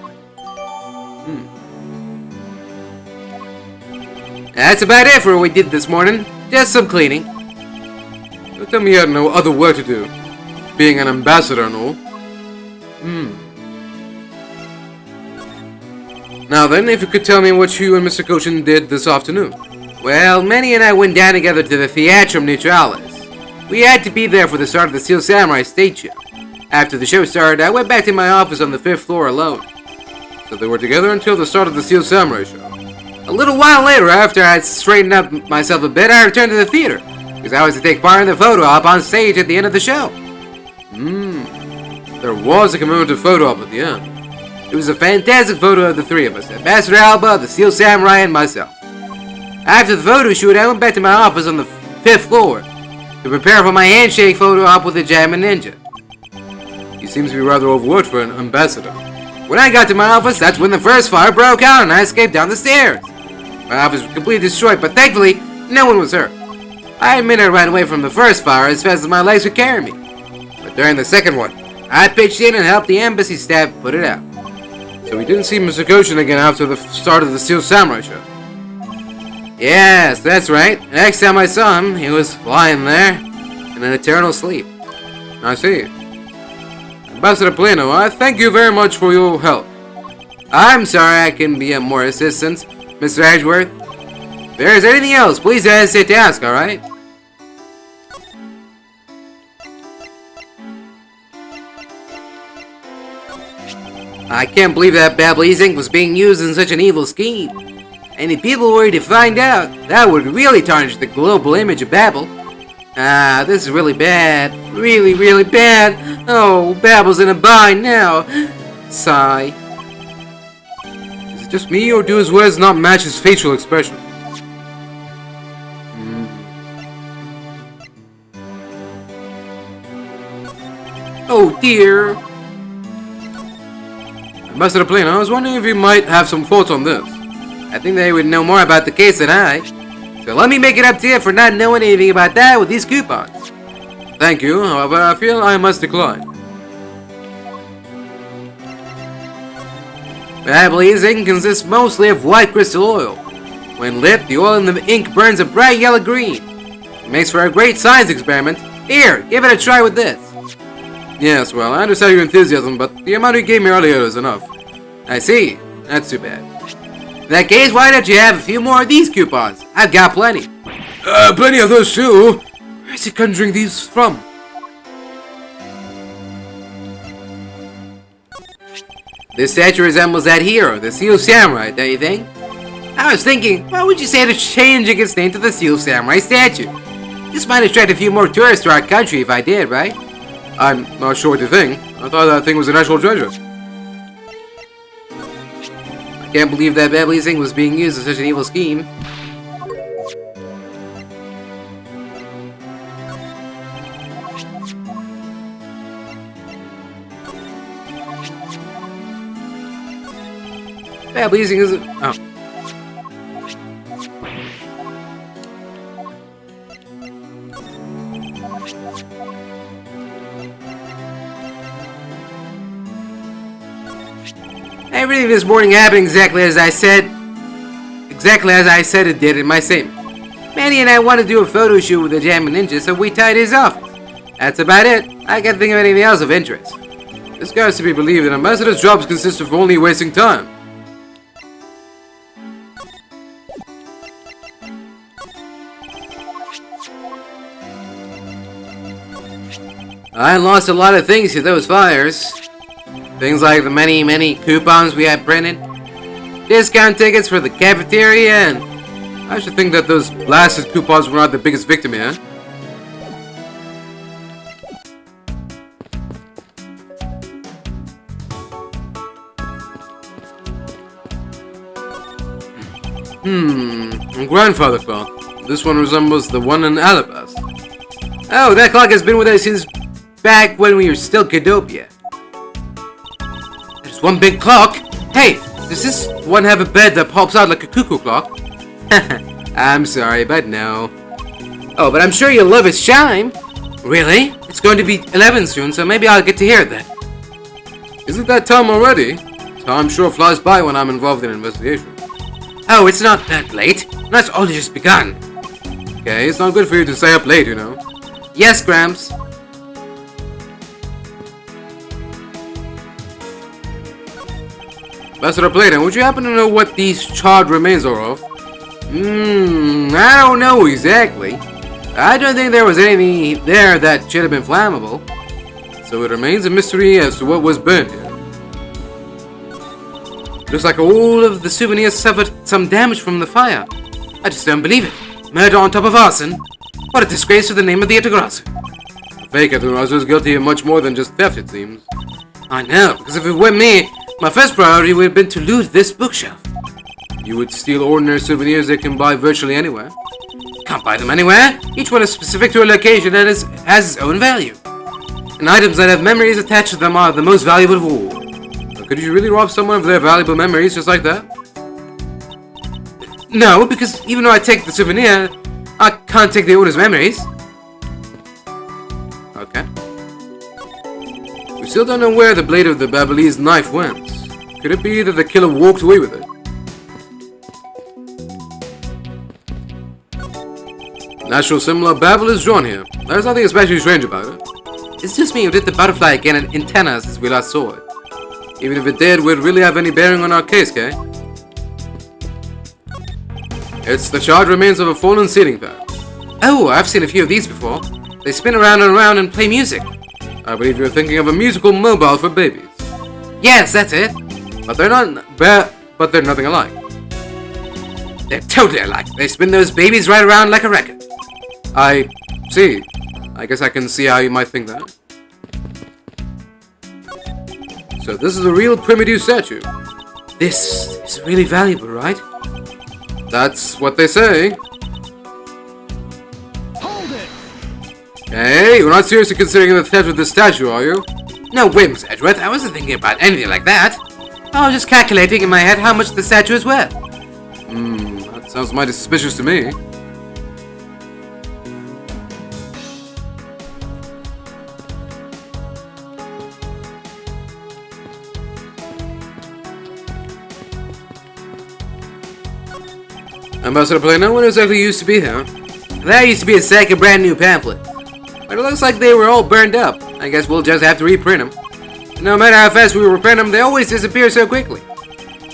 That's about it for what we did this morning. Just some cleaning. Don't tell me you had no other work to do. Being an ambassador and all. Now then, if you could tell me what you and Mr. Kojin did this afternoon. Well, Manny and I went down together to the Theatrum Naturalis. We had to be there for the start of the Steel Samurai stage show. After the show started, I went back to my office on the 5th floor alone. So they were together until the start of the Steel Samurai show. A little while later, after I had straightened up myself a bit, I returned to the theater, because I was to take part in the photo op on stage at the end of the show. There was a commemorative photo op at the end. It was a fantastic photo of the three of us, Ambassador Alba, the Steel Samurai, and myself.
After the photo shoot, I went back to my office on the 5th floor to prepare for my handshake photo op with the Jammin' Ninja.
He seems to be rather overworked for an ambassador.
When I got to my office, that's when the first fire broke out and I escaped down the stairs. My office was completely destroyed, but thankfully, no one was hurt. I admit I ran away from the first fire as fast as my legs could carry me. But during the second one, I pitched in and helped the embassy staff put it out.
So we didn't see Mr. Koshin again after the start of the Steel Samurai show.
Yes, that's right. The next time I saw him, he was lying there in an eternal sleep.
I see. Ambassador Plano, I thank you very much for your help.
I'm sorry I couldn't be of more assistance, Mr. Edgeworth. If there is anything else, please don't hesitate to ask, alright? I can't believe that Babbly's ink was being used in such an evil scheme. And if people were to find out, that would really tarnish the global image of Babble. Ah, this is really bad. Really, really bad. Oh, Babble's in a bind now. Sigh.
Is it just me, or do his words not match his facial expression?
Oh dear.
Ambassador Plano, I was wondering if you might have some thoughts on this.
I think they would know more about the case than I. So let me make it up to you for not knowing anything about that with these coupons.
Thank you, however, I feel I must decline.
Babbly's ink consists mostly of white crystal oil. When lit, the oil in the ink burns a bright yellow green. It makes for a great science experiment. Here, give it a try with this.
Yes, well, I understand your enthusiasm, but the amount you gave me earlier is enough.
I see. That's too bad. In that case, why don't you have a few more of these coupons? I've got plenty.
Plenty of those too. Where is he conjuring these from?
This statue resembles that hero, the Steel Samurai, don't you think? I was thinking, what would you say to changing its name to the Steel Samurai statue? This might attract a few more tourists to our country if I did, right?
I'm not sure what to think. I thought that thing was a national treasure.
I can't believe that Babbly's ink was being used in such an evil scheme. Babbly's ink is... oh. Everything this morning happened exactly as I said it did in my statement. Manny and I want to do a photo shoot with the Jammin' Ninja, so we tied his office. That's about it. I can't think of anything else of interest.
This guy is to be believed, and ambassador's jobs consist of only wasting time.
I lost a lot of things to those fires. Things like the many coupons we had printed, discount tickets for the cafeteria, and
I should think that those blasted coupons were not the biggest victim here. Grandfather clock. This one resembles the one in Alabasta.
Oh, that clock has been with us since back when we were still Cadopia. There's one big clock. Hey, does this one have a bed that pops out like a cuckoo clock? I'm sorry, but no. Oh, but I'm sure you'll love its chime. Really? It's going to be 11 soon, so maybe I'll get to hear it then.
Isn't that time already? Time sure flies by when I'm involved in an investigation.
Oh, it's not that late. That's only just begun.
Okay, it's not good for you to stay up late, you know.
Yes, Gramps.
Ambassador Plano, would you happen to know what these charred remains are of?
I don't know exactly. I don't think there was anything there that should have been flammable.
So it remains a mystery as to what was burned here.
Looks like all of the souvenirs suffered some damage from the fire. I just don't believe it. Murder on top of arson. What a disgrace to the name of the Itagarasu.
The fake Itagarasu is guilty of much more than just theft, it seems.
I know, because if it were me, my first priority would have been to loot this bookshelf.
You would steal ordinary souvenirs they can buy virtually anywhere.
Can't buy them anywhere. Each one is specific to a location that has its own value. And items that have memories attached to them are the most valuable of all.
Could you really rob someone of their valuable memories just like that?
No, because even though I take the souvenir, I can't take the owner's memories.
Okay. We still don't know where the blade of the Babyliss knife went. Could it be that the killer walked away with it? Natural symbol of Babel is drawn here. There's nothing especially strange about it.
It's just me who did the butterfly again in antenna since we last saw it.
Even if it did, would it really have any bearing on our case, Kay? It's the charred remains of a fallen ceiling fan.
Oh, I've seen a few of these before. They spin around and around and play music.
I believe you're thinking of a musical mobile for babies.
Yes, that's it.
But they're nothing alike.
They're totally alike. They spin those babies right around like a record.
I see. I guess I can see how you might think that. So this is a real primitive statue.
This is really valuable, right?
That's what they say.
Hold it!
Hey, you're not seriously considering the theft of this statue, are you?
No way, Miss Edgeworth. I wasn't thinking about anything like that. I was just calculating in my head how much the statue is worth.
That sounds mighty suspicious to me. Ambassador Plano, when exactly used to be here?
There used to be a stack of brand new pamphlets. But it looks like they were all burned up. I guess we'll just have to reprint them. No matter how fast we reprint them, they always disappear so quickly.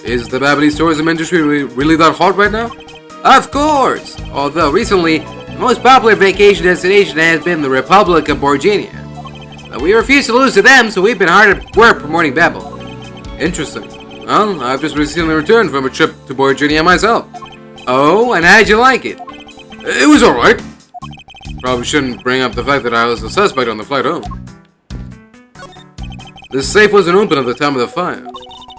Is the Babyliss tourism industry really that hot right now?
Of course! Although recently, the most popular vacation destination has been the Republic of Borginia. But we refuse to lose to them, so we've been hard at work promoting Babel.
Interesting. Well, I've just recently returned from a trip to Borginia myself.
Oh, and how'd you like it?
It was alright. Probably shouldn't bring up the fact that I was a suspect on the flight home. This safe wasn't open at the time of the fire.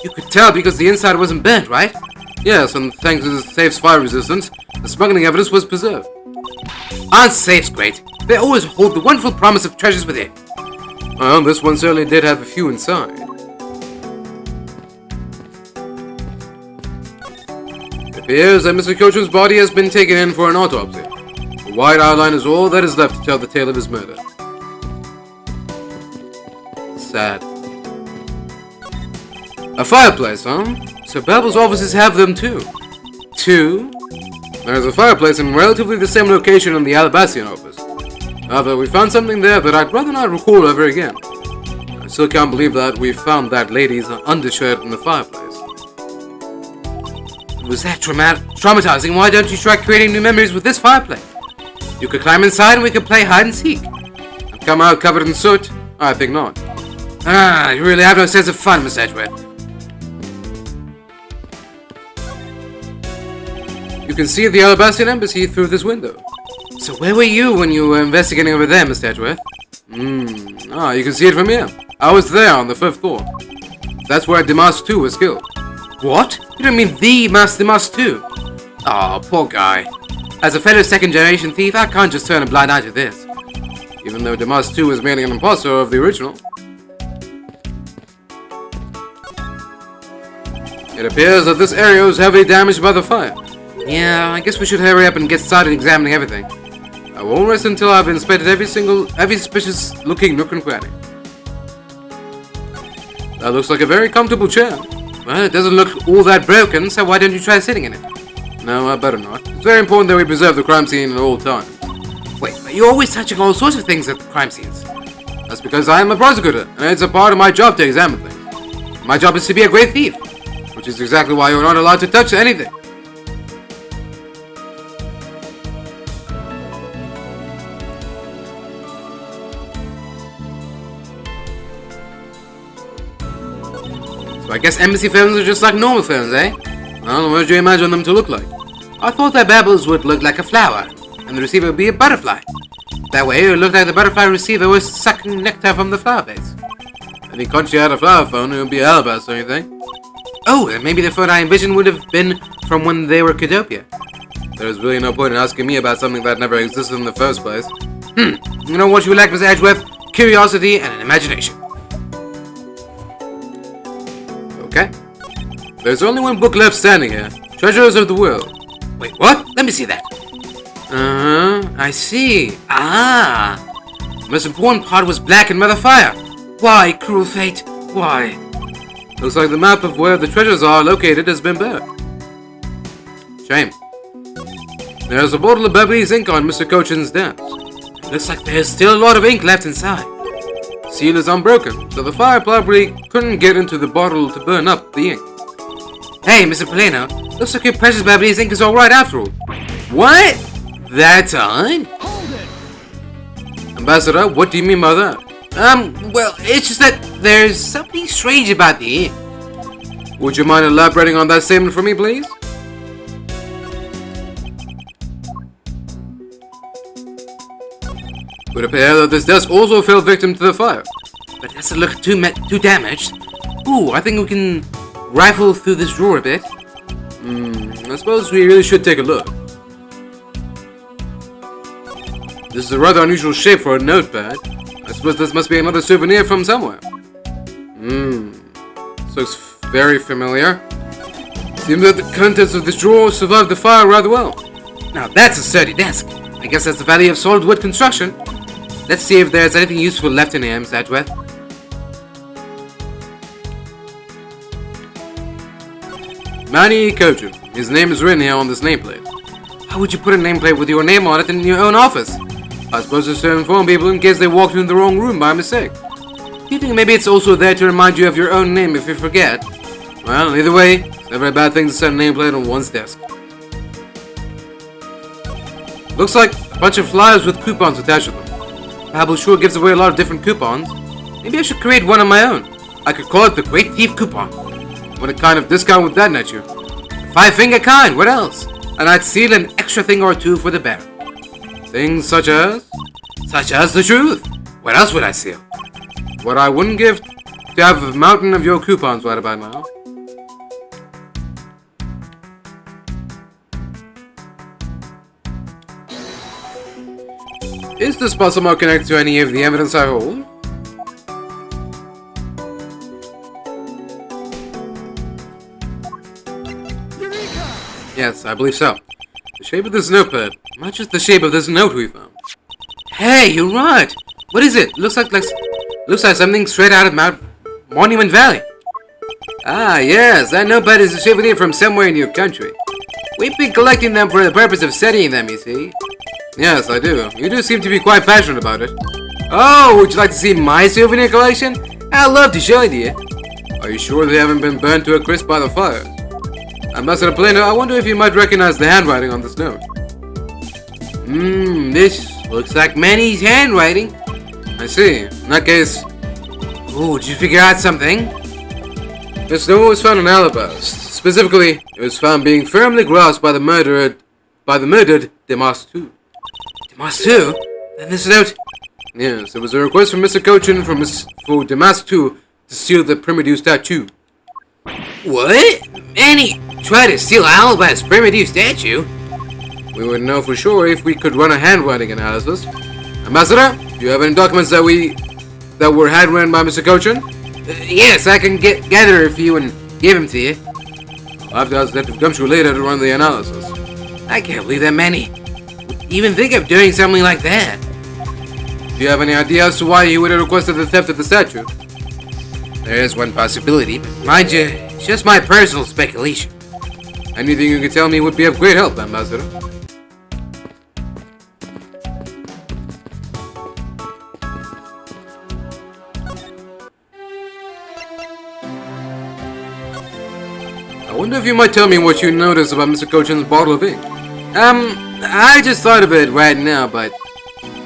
You could tell because the inside wasn't burnt, right?
Yes, and thanks to the safe's fire resistance, the smuggling evidence was preserved.
Aren't safes great? They always hold the wonderful promise of treasures within.
Well, this one certainly did have a few inside. It appears that Mr. Kochun's body has been taken in for an autopsy. The white outline is all that is left to tell the tale of his murder. Sad. A fireplace, huh? So Babel's offices have them too.
Two?
There's a fireplace in relatively the same location in the Alabastian office. However, we found something there that I'd rather not recall ever again. I still can't believe that we found that lady's undershirt in the fireplace.
Was that traumatizing? Why don't you try creating new memories with this fireplace? You could climb inside and we could play hide and seek.
And come out covered in soot? I think not.
Ah, you really have no sense of fun, Miss Edgeworth.
You can see the Alabastian embassy through this window.
So where were you when you were investigating over there, Miss Edgeworth?
You can see it from here. I was there on the 5th floor. That's where Dimas II was killed.
What? You don't mean the Master Dimas II? Oh, poor guy. As a fellow second-generation thief, I can't just turn a blind eye to this.
Even though Dimas II was merely an imposter of the original. It appears that this area was heavily damaged by the fire.
Yeah, I guess we should hurry up and get started examining everything.
I won't rest until I've inspected every suspicious-looking nook and cranny. That looks like a very comfortable chair.
Well, it doesn't look all that broken, so why don't you try sitting in it?
No, I better not. It's very important that we preserve the crime scene at all times.
Wait, but you're always touching all sorts of things at the crime scenes.
That's because I am a prosecutor, and it's a part of my job to examine things.
My job is to be a great thief.
Which is exactly why you're not allowed to touch anything.
So I guess embassy films are just like normal films, eh?
Well, what do you imagine them to look like?
I thought that Babbles would look like a flower, and the receiver would be a butterfly. That way, it would look like the butterfly receiver was sucking nectar from the flower base.
Any country had a flower phone, it would be Alabaster, don't you think?
Oh, then maybe the photo I envisioned would have been from when they were Kidopia.
There's really no point in asking me about something that never existed in the first place.
You know what you lack, Mr. Edgeworth? Curiosity and an imagination.
Okay. There's only one book left standing here. Treasures of the World.
Wait, what? Let me see that. I see. Ah! The most important part was blackened by the fire. Why, cruel fate? Why?
Looks like the map of where the treasures are located has been burnt. Shame. There's a bottle of Baby's ink on Mr. Cochin's desk.
Looks like there's still a lot of ink left inside.
Seal is unbroken, so the fire probably couldn't get into the bottle to burn up the ink.
Hey, Mr. Polino, looks like your precious Baby's ink is alright after all.
What?
That's odd?
Hold it!
Ambassador, what do you mean by that?
Well, it's just that there's something strange about the ink.
Would you mind elaborating on that statement for me, please? It would appear that this desk also fell victim to the fire.
But it doesn't look too damaged. Ooh, I think we can rifle through this drawer a bit.
I suppose we really should take a look. This is a rather unusual shape for a notepad. I suppose this must be another souvenir from somewhere. This looks very familiar. Seems that the contents of this drawer survived the fire rather well.
Now that's a sturdy desk. I guess that's the value of solid wood construction. Let's see if there's anything useful left in here, Mr. Edgeworth.
Manny Koju. His name is written here on this nameplate.
How would you put a nameplate with your name on it in your own office?
I suppose it's to inform people in case they walked into the wrong room by mistake.
Do you think maybe it's also there to remind you of your own name if you forget?
Well, either way, it's never a bad thing to set a nameplate on one's desk. Looks like a bunch of flyers with coupons attached to them.
Babble sure gives away a lot of different coupons. Maybe I should create one of my own.
I could call it the Great Thief Coupon. What kind of discount would that net you?
5-finger kind, what else? And I'd seal an extra thing or two for the bearer.
Things such as?
Such as the truth. What else would I seal?
What I wouldn't give to have a mountain of your coupons right about now. Is this spot somehow connected to any of the evidence I hold?
Eureka!
Yes, I believe so. The shape of this notepad matches the shape of this note we found.
Hey, you're right. What is it? Looks like something straight out of Mount Monument Valley.
Ah, yes, that notepad is a souvenir from somewhere in your country.
We've been collecting them for the purpose of studying them, you see.
Yes, I do. You do seem to be quite passionate about it.
Oh, would you like to see my souvenir collection? I'd love to show it to you.
Are you sure they haven't been burnt to a crisp by the fires? Ambassador Polino, I wonder if you might recognize the handwriting on this note.
This looks like Manny's handwriting.
I see. In that case...
Oh, did you figure out something?
This note was found in Alabasta. Specifically, it was found being firmly grasped by the murdered Demas II.
Demas II? Then this note...
Yes, it was a request from Mr. Cochin for Demas II to steal the Primitive statue.
What? Manny tried to steal Alabasta's Primitive statue?
We would know for sure if we could run a handwriting analysis. Ambassador, do you have any documents that were handwritten by Mr. Cochin?
Yes, I can gather a few and give them to you.
I'll have to ask Detective Gumshoe later to run the analysis.
I can't believe that Manny would even think of doing something like that.
Do you have any idea as to why he would have requested the theft of the statue?
There is one possibility, but mind you, it's just my personal speculation.
Anything you can tell me would be of great help, Ambassador. I wonder if you might tell me what you noticed about Mr. Cochin's bottle of ink.
I just thought of it right now, but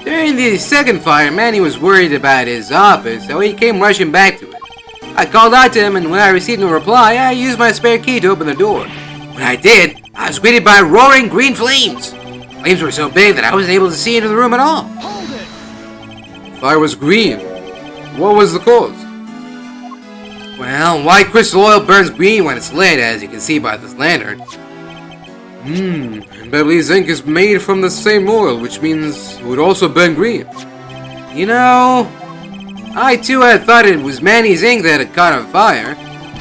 during the second fire, Manny was worried about his office, so he came rushing back to it. I called out to him, and when I received no reply, I used my spare key to open the door. When I did, I was greeted by roaring green flames. Flames were so big that I wasn't able to see into the room at all.
Hold it!
Fire was green. What was the cause?
Well, white crystal oil burns green when it's lit, as you can see by this lantern.
And Babyliss ink is made from the same oil, which means it would also burn green.
You know, I too had thought it was Manny's ink that had caught on fire.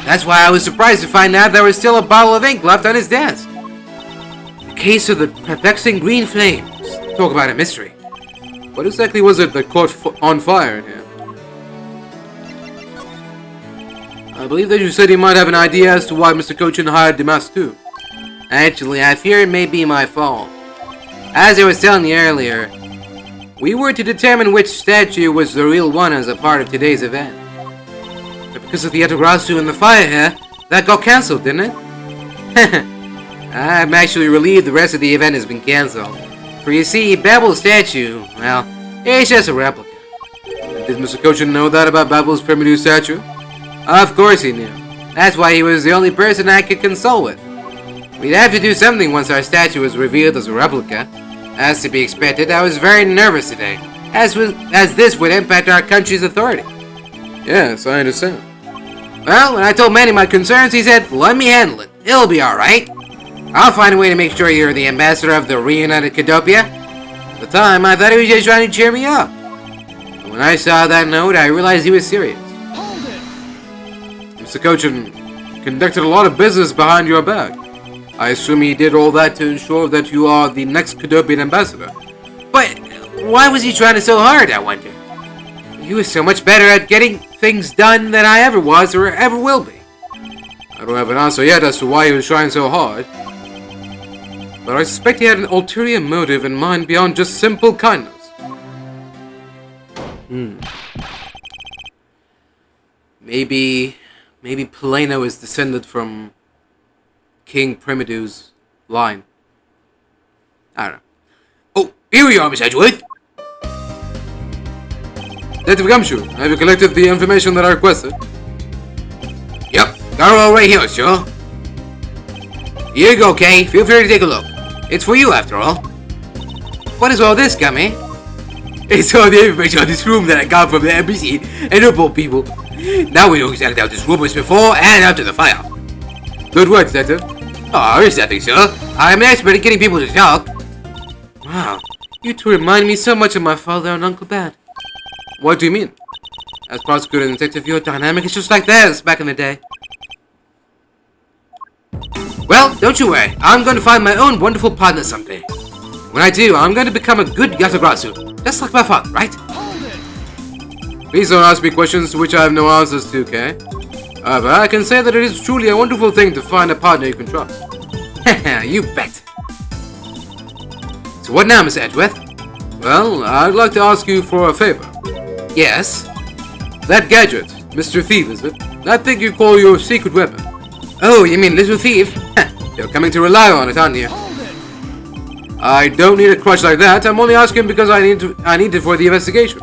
That's why I was surprised to find out there was still a bottle of ink left on his desk. The case of the perplexing green flames. Talk about a mystery.
What exactly was it that caught on fire in here? I believe that you said you might have an idea as to why Mr. Cochin hired Dimas too.
Actually, I fear it may be my fault. As I was telling you earlier, we were to determine which statue was the real one as a part of today's event. But because of the Yatagarasu and the fire here, that got cancelled, didn't it? I'm actually relieved the rest of the event has been cancelled. For you see, Babel's statue, well, it's just a replica.
Did Mr. Cochin know that about Babel's primitive statue?
Of course he knew. That's why he was the only person I could consult with. We'd have to do something once our statue was revealed as a replica. As to be expected, I was very nervous today, as this would impact our country's authority.
Yes, I understand.
Well, when I told Manny my concerns, he said, let me handle it. It'll be alright. I'll find a way to make sure you're the ambassador of the reunited Kidopia. At the time, I thought he was just trying to cheer me up. But when I saw that note, I realized he was serious.
Hold it!
Mr. Cochin conducted a lot of business behind your back. I assume he did all that to ensure that you are the next Kidopian ambassador.
But why was he trying so hard, I wonder? He was so much better at getting things done than I ever was or ever will be.
I don't have an answer yet as to why he was trying so hard. But I suspect he had an ulterior motive in mind beyond just simple kindness.
Maybe Polano is descended from King Primitive's line. I don't know. Oh, here we are, Miss Edgeworth.
Detective Gumshoe, have you collected the information that I requested?
Yep, got it all right here, sir. Here you go, Kay. Feel free to take a look. It's for you, after all. What is all this, Gummy? It's all the information on this room that I got from the embassy and the boat people. Now we know exactly how this room was before and after the fire.
Good work, Detective.
Oh, there's nothing, sir. I'm an expert at getting people to talk. Wow, you two remind me so much of my father and Uncle Bad.
What do you mean?
As prosecutor and detective, your dynamic is just like theirs back in the day. Well, don't you worry. I'm going to find my own wonderful partner someday. When I do, I'm going to become a good Yatagarasu, just like my father, right?
Hold it!
Please don't ask me questions to which I have no answers to, Kay. However, I can say that it is truly a wonderful thing to find a partner you can trust.
You bet. So what now, Miss Edgeworth?
Well, I'd like to ask you for a favor.
Yes?
That gadget, Mr. Thief, is it? That thing you call your secret weapon.
Oh, you mean Little Thief? You're coming to rely on it, aren't you?
Hold it!
I don't need a crutch like that. I'm only asking because I need it for the investigation.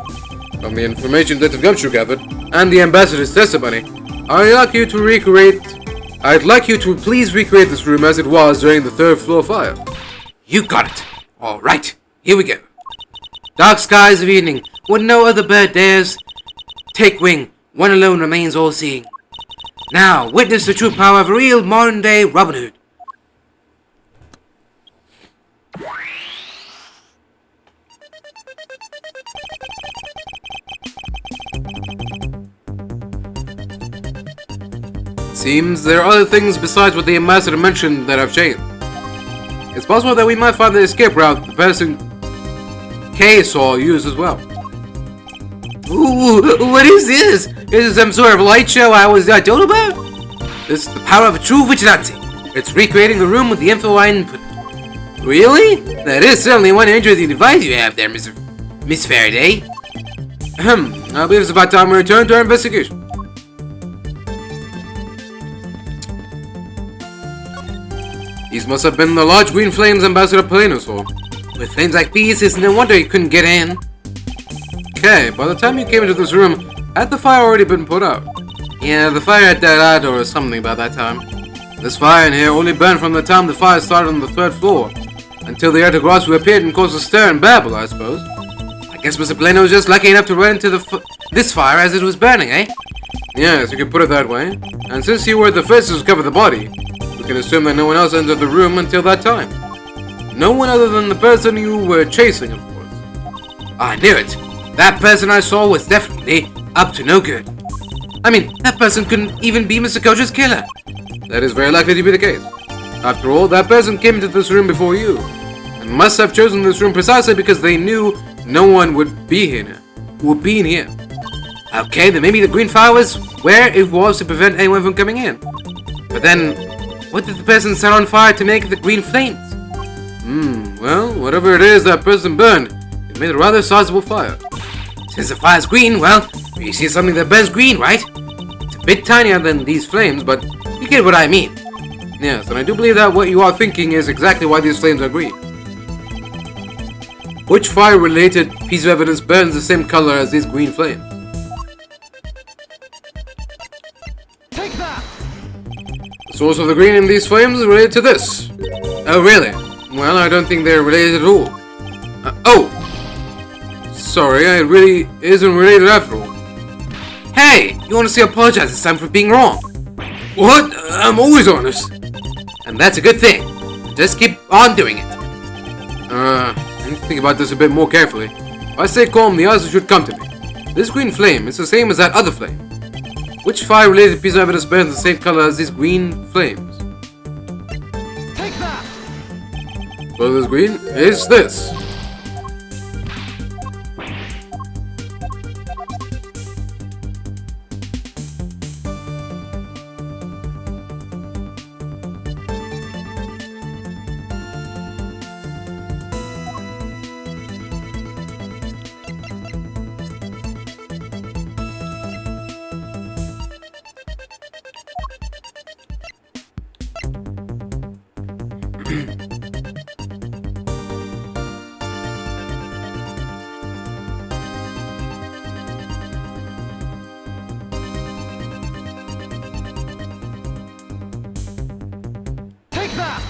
From the information Detective Gumshoe gathered and the ambassador's testimony, I'd like you to please recreate this room as it was during the third floor fire.
You got it. All right, here we go. Dark skies of evening, when no other bird dares take wing, one alone remains all-seeing. Now, witness the true power of a real modern-day Robin Hood.
Seems there are other things besides what the ambassador mentioned that have changed. It's possible that we might find the escape route the person Kay saw use as well.
Ooh, what is this? Is it some sort of light show I was not told about? This is the power of a true vigilante. It's recreating the room with the info I input. Really? That is certainly one interesting device you have there, Miss Faraday.
I believe it's about time we return to our investigation. These must have been the large green flames Ambassador Polano saw.
With flames like these, it's no wonder you couldn't get in.
Okay, by the time you came into this room, had the fire already been put out?
Yeah, the fire had died out or something by that time.
This fire in here only burned from the time the fire started on the third floor, until the Yatagarasu appeared and caused a stir and babble, I suppose.
I guess Mr. Polano was just lucky enough to run into this fire as it was burning, eh?
Yes, you can put it that way. And since you were the first to discover the body, we can assume that no one else entered the room until that time. No one other than the person you were chasing, of course.
I knew it. That person I saw was definitely up to no good. I mean, that person couldn't even be Mr. Koja's killer.
That is very likely to be the case. After all, that person came into this room before you, and must have chosen this room precisely because they knew no one would be here.
Okay, then maybe the green fire was where it was to prevent anyone from coming in. But then, what did the person set on fire to make the green flames?
Well, whatever it is that person burned, it made a rather sizable fire.
Since the fire's green, well, you see something that burns green, right? It's a bit tinier than these flames, but you get what I mean.
Yes, and I do believe that what you are thinking is exactly why these flames are green. Which fire-related piece of evidence burns the same color as these green flames?
Take that!
The source of the green in these flames is related to this.
Oh, really?
Well, I don't think they're related at all. Oh! Sorry, it really isn't related after all.
Hey, you honestly apologize this time for being wrong.
What? I'm always honest.
And that's a good thing. Just keep on doing it.
I need to think about this a bit more carefully. If I stay calm, the answer should come to me. This green flame is the same as that other flame. Which fire-related piece of evidence burns the same color as these green flames?
Take that!
So this green is this.
Take that!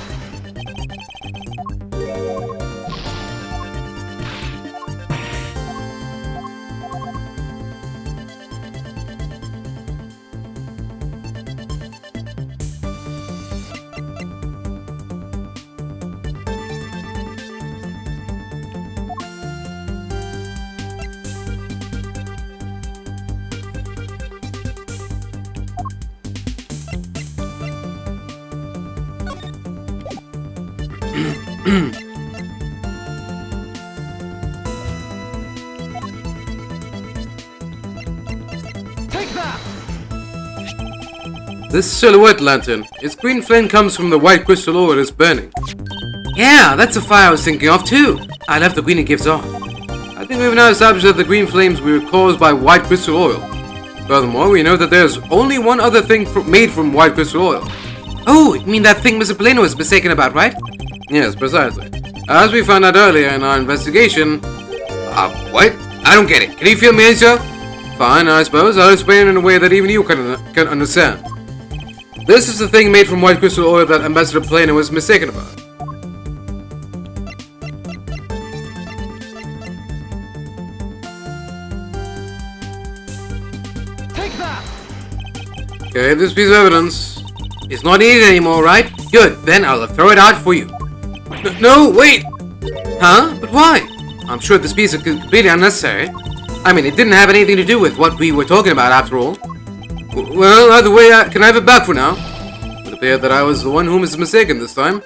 Take that!
This silhouette lantern, its green flame comes from the white crystal ore it is burning.
Yeah, that's the fire I was thinking of too. I love the green it gives off.
I think we've now established that the green flames were caused by white crystal oil. Furthermore, we know that there's only one other thing made from white crystal oil.
Oh, you mean that thing Mr. Polino was mistaken about, right?
Yes, precisely. As we found out earlier in our investigation... what? I don't get it. Can you feel me, sir? Fine, I suppose. I'll explain it in a way that even you can understand. This is the thing made from white crystal oil that Ambassador Polino was mistaken about.
Take that!
Okay, this piece of evidence...
It's not needed anymore, right? Good, then I'll throw it out for you.
No, wait!
Huh? But why? I'm sure this piece is completely unnecessary. I mean, it didn't have anything to do with what we were talking about after all.
Well, either way, can I have it back for now? It would appear that I was the one who was mistaken this time.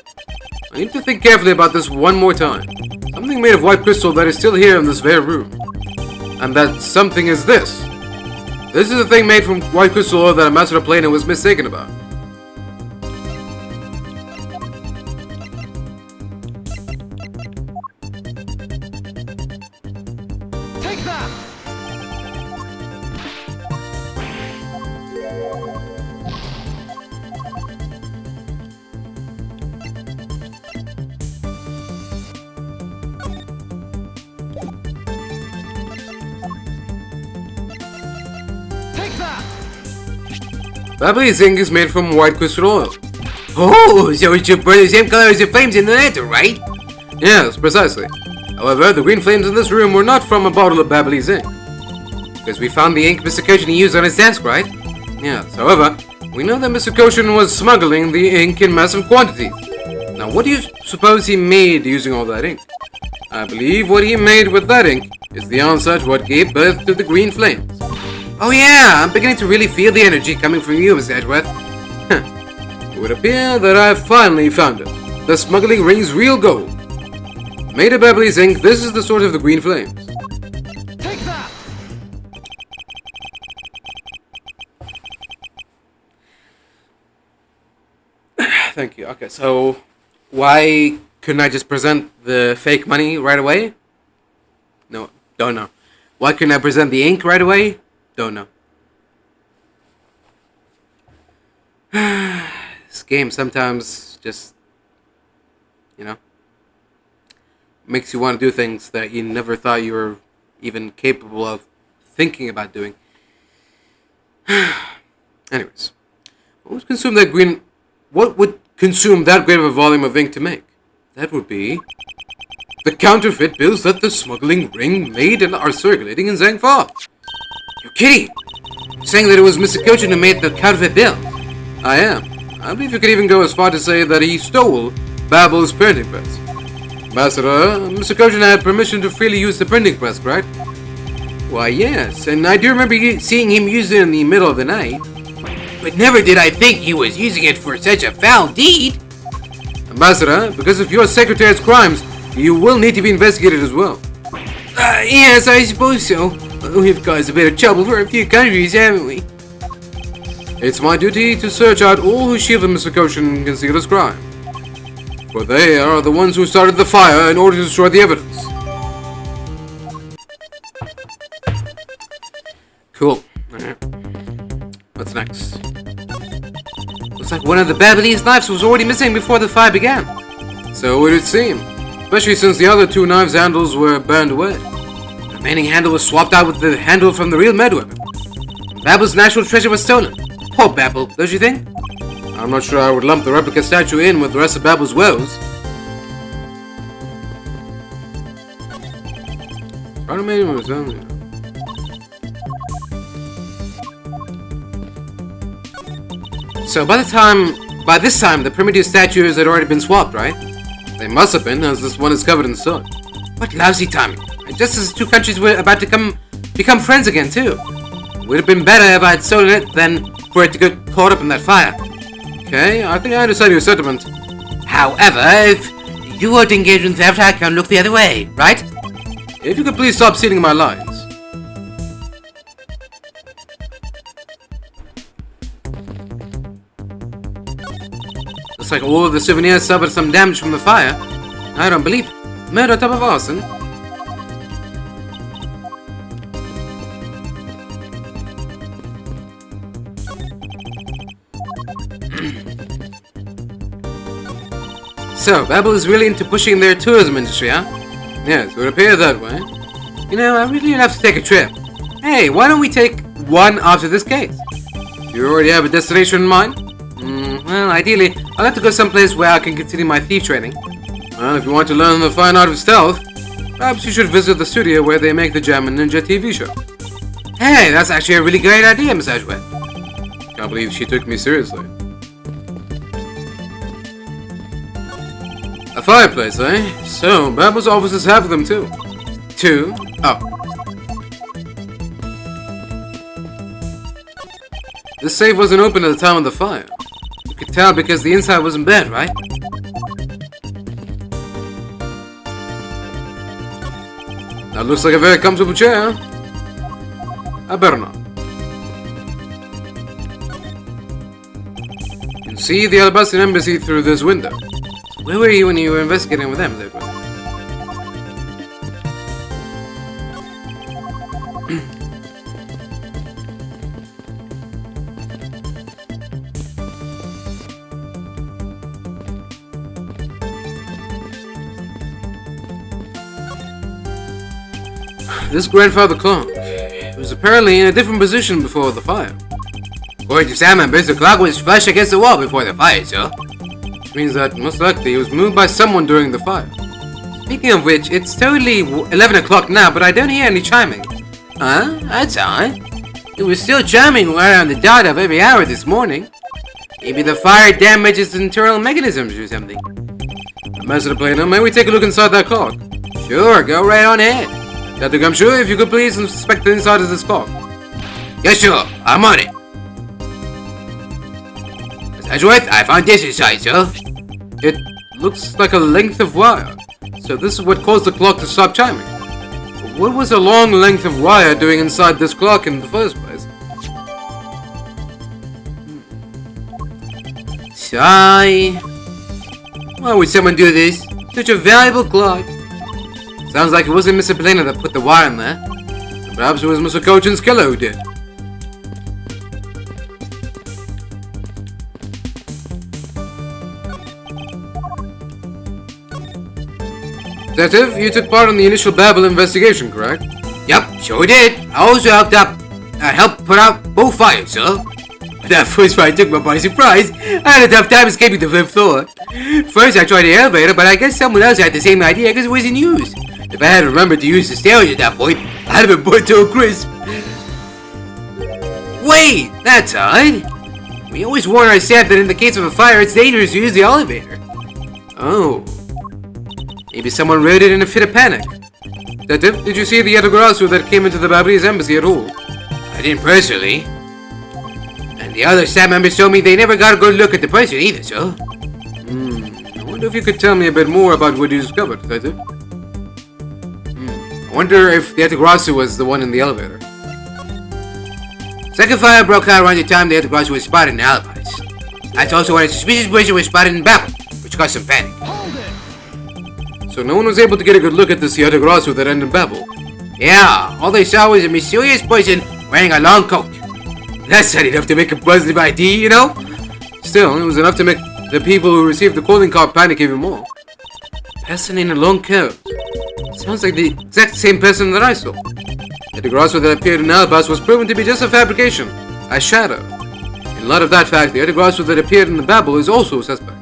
I need to think carefully about this one more time. Something made of white crystal that is still here in this very room. And that something is this. This is the thing made from white crystal oil that Ambassador Polino was mistaken about.
Take that! Take that!
Babyliss ink is made from white crystal oil.
Oh, so it should burn the same color as the flames in the lantern, right?
Yes, precisely. However, the green flames in this room were not from a bottle of Babyliss ink.
Because we found the ink Mr. Kojin used on his desk, right?
Yes, however, we know that Mr. Koshin was smuggling the ink in massive quantities. Now, what do you suppose he made using all that ink? I believe what he made with that ink is the answer to what gave birth to the green flames.
Oh yeah, I'm beginning to really feel the energy coming from you, Mr. Edgeworth.
It would appear that I have finally found it. The smuggling ring's real gold. Made of Beverly's ink, this is the source of the green flames.
Take that!
Thank you. Okay, so why couldn't I just present the fake money right away? No, don't know. Why couldn't I present the ink right away? Don't know. This game sometimes just, makes you want to do things that you never thought you were even capable of thinking about doing. Anyways, what would consume that great of a volume of ink to make? That would be the counterfeit bills that the smuggling ring made and are circulating in Zangfa.
You're kidding! You're saying that it was Mr. Kojin who made the counterfeit bill?
I am. I believe you could even go as far to say that he stole Babel's printing press. Ambassador, Mr. Kojin had permission to freely use the printing press, correct?
Why, yes, and I do remember seeing him use it in the middle of the night. But never did I think he was using it for such a foul deed.
Ambassador, because of your secretary's crimes, you will need to be investigated as well.
Yes, I suppose so. We've caused a bit of trouble for a few countries, haven't we?
It's my duty to search out all who shielded Mr. Koshin and conceal his crime. For they are the ones who started the fire in order to destroy the evidence.
Cool. Alright. What's next? Looks like one of the Babylonis knives was already missing before the fire began.
So it would seem. Especially since the other two knives' handles were burned away.
The remaining handle was swapped out with the handle from the real med weapon. Babel's national treasure was stolen. Poor Babel, don't you think?
I'm not sure I would lump the replica statue in with the rest of Babel's woes.
So by this time, the primitive statues had already been swapped, right?
They must have been, as this one is covered in soot.
What lousy timing. Just as the two countries were about to become friends again, too. It would have been better if I had stolen it than for it to get caught up in that fire.
Okay, I think I understand your sentiment.
However, if you were to engage in theft, I can look the other way, right?
If you could please stop stealing my lines.
Looks like all of the souvenirs suffered some damage from the fire. I don't believe it. Murder on top of arson. So, Babel is really into pushing their tourism industry, huh?
Yes, it would appear that way.
You know, I really have to take a trip. Hey, why don't we take one after this case?
Do you already have a destination in mind?
Well, ideally, I'd like to go someplace where I can continue my thief training.
Well, if you want to learn the fine art of stealth, perhaps you should visit the studio where they make the Jammin' Ninja TV show.
Hey, that's actually a really great idea, Miss Edgeworth.
Can't believe she took me seriously. A fireplace, eh? So, Babel's offices have them too.
Two? Oh.
This safe wasn't open at the time of the fire.
You could tell because the inside wasn't burned, right?
That looks like a very comfortable chair. I better not. You can see the Alabastan embassy through this window.
Where were you when you were investigating with them, Edward?
This grandfather clock was apparently in a different position before the fire.
According to Sam members, the clock was flush against the wall before the fire, sir.
Which means that most likely it was moved by someone during the fire.
Speaking of which, it's totally 11 o'clock now, but I don't hear any chiming. Huh? That's odd. It was still charming right on the dot of every hour this morning. Maybe the fire damaged its internal mechanisms or something.
Master Plano, may we take a look inside that clock?
Sure, go right on ahead.
Dr. Gumshoe, if you could please inspect the inside of this clock.
Yes, sure. I'm on it. Miss Edgeworth, I found this inside, sir.
It looks like a length of wire. So this is what caused the clock to stop chiming. What was a long length of wire doing inside this clock in the first place?
Sigh. Why would someone do this? Such a valuable clock.
Sounds like it wasn't Mr. Plano that put the wire in there. Perhaps it was Mr. Cochin's killer who did. Detective, you took part in the initial Babel investigation, correct?
Yep, sure did. I also helped put out both fires, sir. That first fire took me by surprise. I had a tough time escaping the 5th floor. First, I tried the elevator, but I guess someone else had the same idea because it was in use. If I had remembered to use the stairs at that point, I'd have been burnt to a crisp. Wait, that's odd. We always warn our staff that in the case of a fire, it's dangerous to use the elevator.
Oh.
Maybe someone wrote it in a fit of panic.
Detective, did you see the Yatagarasu that came into the Babylese embassy at all?
I didn't personally. And the other staff members told me they never got a good look at the person either, sir.
I wonder if you could tell me a bit more about what you discovered, Detective. I wonder if the Yatagarasu was the one in the elevator.
Second fire broke out around the time the Yatagarasu was spotted in alibis. That's also when a suspicious person was spotted in Babel, which caused some panic.
Hold it!
So no one was able to get a good look at this Yatagarasu that ended in Babel.
Yeah, all they saw was a mysterious person wearing a long coat. That's not enough to make a positive ID, you know?
Still, it was enough to make the people who received the calling card panic even more.
Person in a long coat.
Sounds like the exact same person that I saw. The Yatagarasu that appeared in Albas was proven to be just a fabrication, a shadow. In light of that fact, the Yatagarasu that appeared in the Babel is also a suspect.